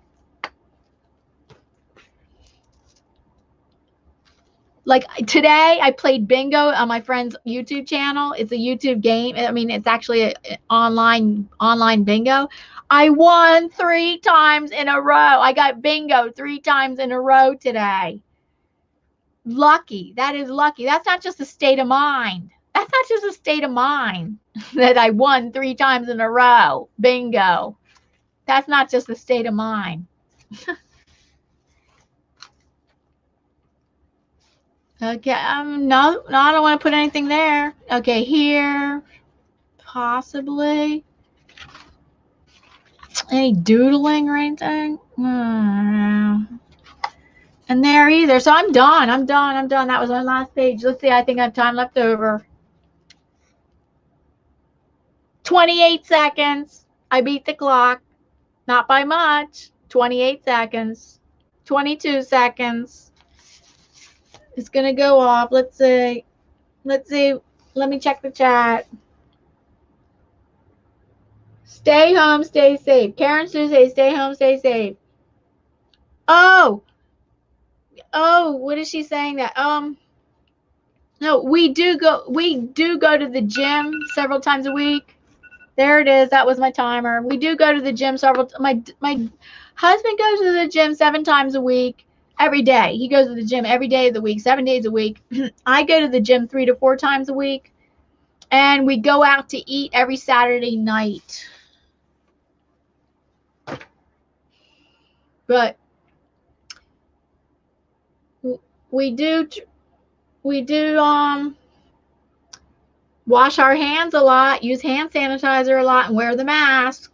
A: Like today, I played bingo on my friend's YouTube channel. It's a YouTube game. I mean, it's actually an online bingo. I won 3 times in a row. I got bingo 3 times in a row today. Lucky. That is lucky. That's not just a state of mind. That's not just a state of mind that I won 3 times in a row. Bingo. That's not just a state of mind. Okay, no, I don't want to put anything there. Okay, here, possibly. Any doodling or anything? And there either. So I'm done. I'm done. That was my last page. Let's see. I think I have time left over. 28 seconds. I beat the clock. Not by much. 28 seconds. 22 seconds. It's going to go off. Let's see. Let's see. Let me check the chat. Stay home, stay safe. Karen Sue says, stay home, stay safe. Oh, what is she saying that? No, we do go to the gym several times a week. There it is. That was my timer. We do go to the gym my husband goes to the gym 7 times a week, every day. He goes to the gym every day of the week, 7 days a week. I go to the gym 3 to 4 times a week, and we go out to eat every Saturday night. But we do wash our hands a lot, use hand sanitizer a lot, and wear the mask.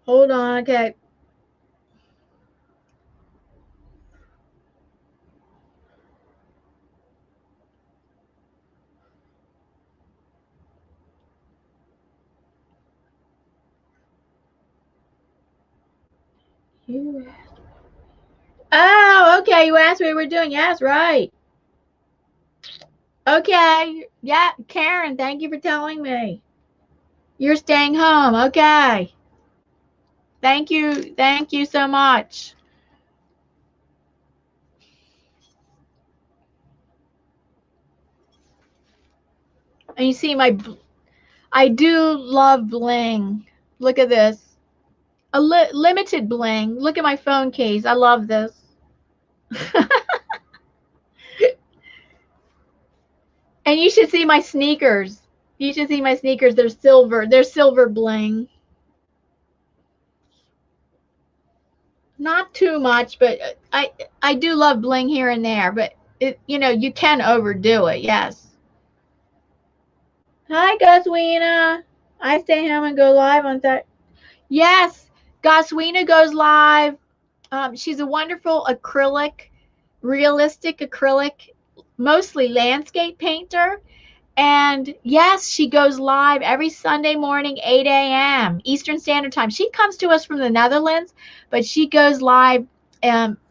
A: Hold on, okay. Oh, okay. You asked what we were doing. Yes, right. Okay. Yeah, Karen, thank you for telling me. You're staying home. Okay. Thank you. Thank you so much. And you see I do love bling. Look at this. A limited bling. Look at my phone case. I love this. And you should see my sneakers. You should see my sneakers. They're silver. They're silver bling. Not too much, but I do love bling here and there, but you can overdo it. Yes. Hi, Goswina. I stay home and go live on that. Yes, Goswina goes live. She's a wonderful acrylic, realistic acrylic, mostly landscape painter. And yes, she goes live every Sunday morning, 8 a.m. Eastern Standard Time. She comes to us from the Netherlands, but she goes live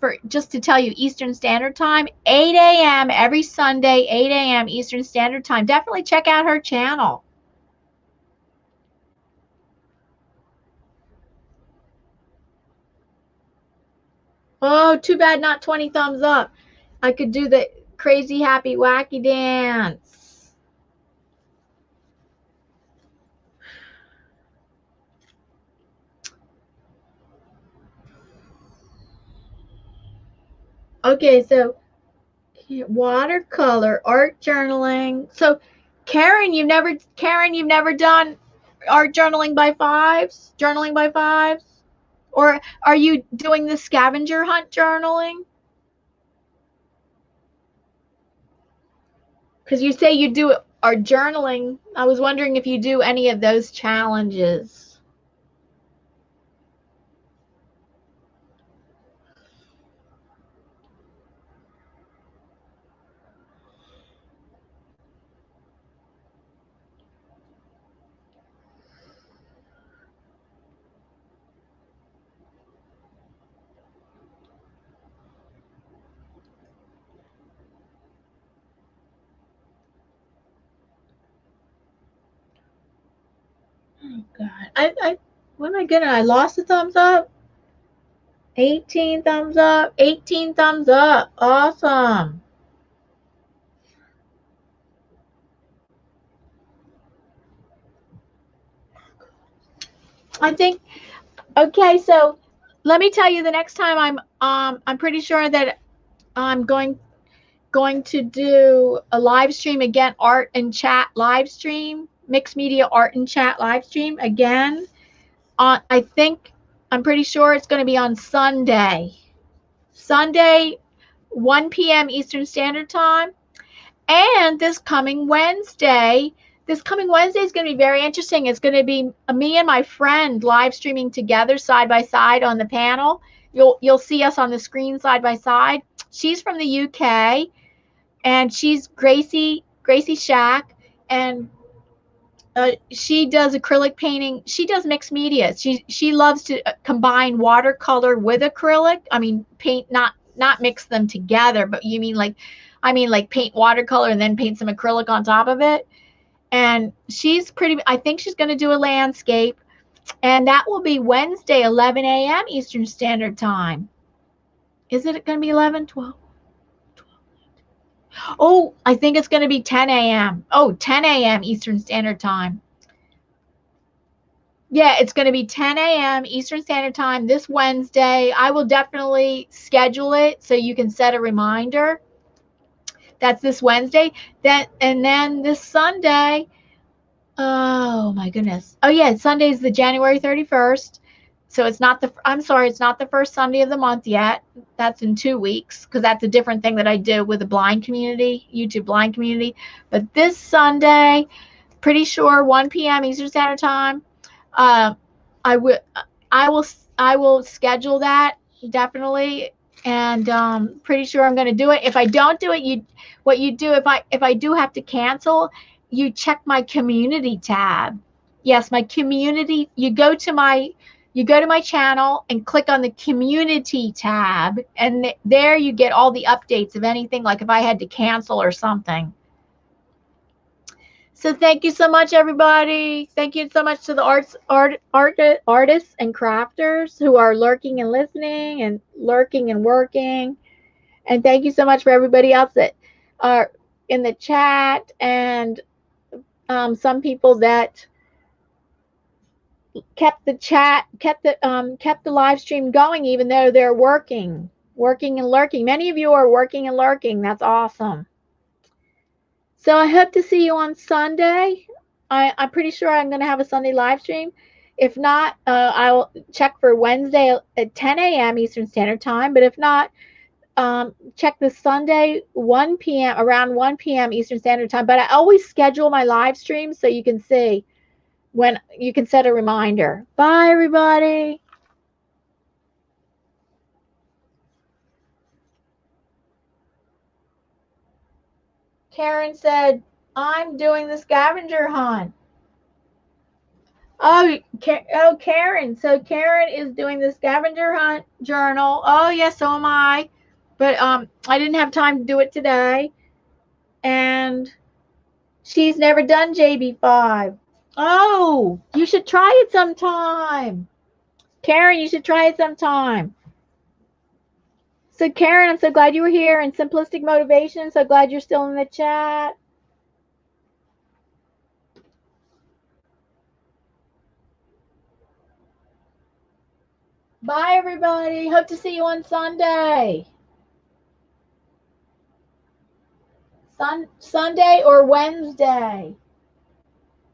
A: for just to tell you Eastern Standard Time, 8 a.m. every Sunday, 8 a.m. Eastern Standard Time. Definitely check out her channel. Oh, too bad not 20 thumbs up. I could do the crazy happy wacky dance. Okay, so watercolor, art journaling. So Karen, you've never done art journaling by fives? Journaling by fives? Or are you doing the scavenger hunt journaling? Because you say you do art journaling. I was wondering if you do any of those challenges. God. What am I getting? I lost a thumbs up. 18 thumbs up. 18 thumbs up. Awesome. I think, okay, so let me tell you, the next time I'm pretty sure that I'm going to do a live stream again, art and chat live stream, mixed media art and chat live stream again. I think, I'm pretty sure it's going to be on Sunday. Sunday, 1 p.m. Eastern Standard Time. And this coming Wednesday is going to be very interesting. It's going to be me and my friend live streaming together side by side on the panel. You'll see us on the screen side by side. She's from the UK, and she's Gracie Shack, and she does acrylic painting. She does mixed media. She loves to combine watercolor with acrylic. I mean, paint, not mix them together, but you mean like, paint watercolor and then paint some acrylic on top of it. And I think she's going to do a landscape, and that will be Wednesday, 11 a.m. Eastern Standard Time. Is it going to be 11, 12? Oh, I think it's going to be 10 a.m. Oh, 10 a.m. Eastern Standard Time. Yeah, it's going to be 10 a.m. Eastern Standard Time this Wednesday. I will definitely schedule it so you can set a reminder. That's this Wednesday. And then this Sunday, oh my goodness. Oh yeah, Sunday's the January 31st. So it's not the first Sunday of the month yet. That's in 2 weeks, because that's a different thing that I do with the blind community, YouTube blind community. But this Sunday, pretty sure 1 p.m. Eastern Standard Time. I will schedule that definitely, and pretty sure I'm going to do it. If I don't do it, what you do, if I do have to cancel, you check my community tab. Yes, my community. You go to my channel and click on the community tab, and there you get all the updates of anything, like if I had to cancel or something. So thank you so much, everybody. Thank you so much to the artists and crafters who are lurking and listening and lurking and working. And thank you so much for everybody else that are in the chat, and some people that kept the live stream going even though they're working and lurking. Many of you are working and lurking. That's awesome. So I hope to see you on Sunday. I'm pretty sure I'm going to have a Sunday live stream. If not, I'll check for Wednesday at 10 a.m. Eastern Standard Time. But if not, check the Sunday around 1 p.m. Eastern Standard Time. But I always schedule my live streams so you can see when you can set a reminder. Bye, everybody. Karen said, I'm doing the scavenger hunt. Oh, Karen. So Karen is doing the scavenger hunt journal. Oh, yes, so am I. But I didn't have time to do it today. And she's never done JB5. Oh, you should try it sometime. Karen, you should try it sometime. So Karen, I'm so glad you were here. And Simplistic Motivation, so glad you're still in the chat. Bye, everybody. Hope to see you on Sunday. Sunday or Wednesday.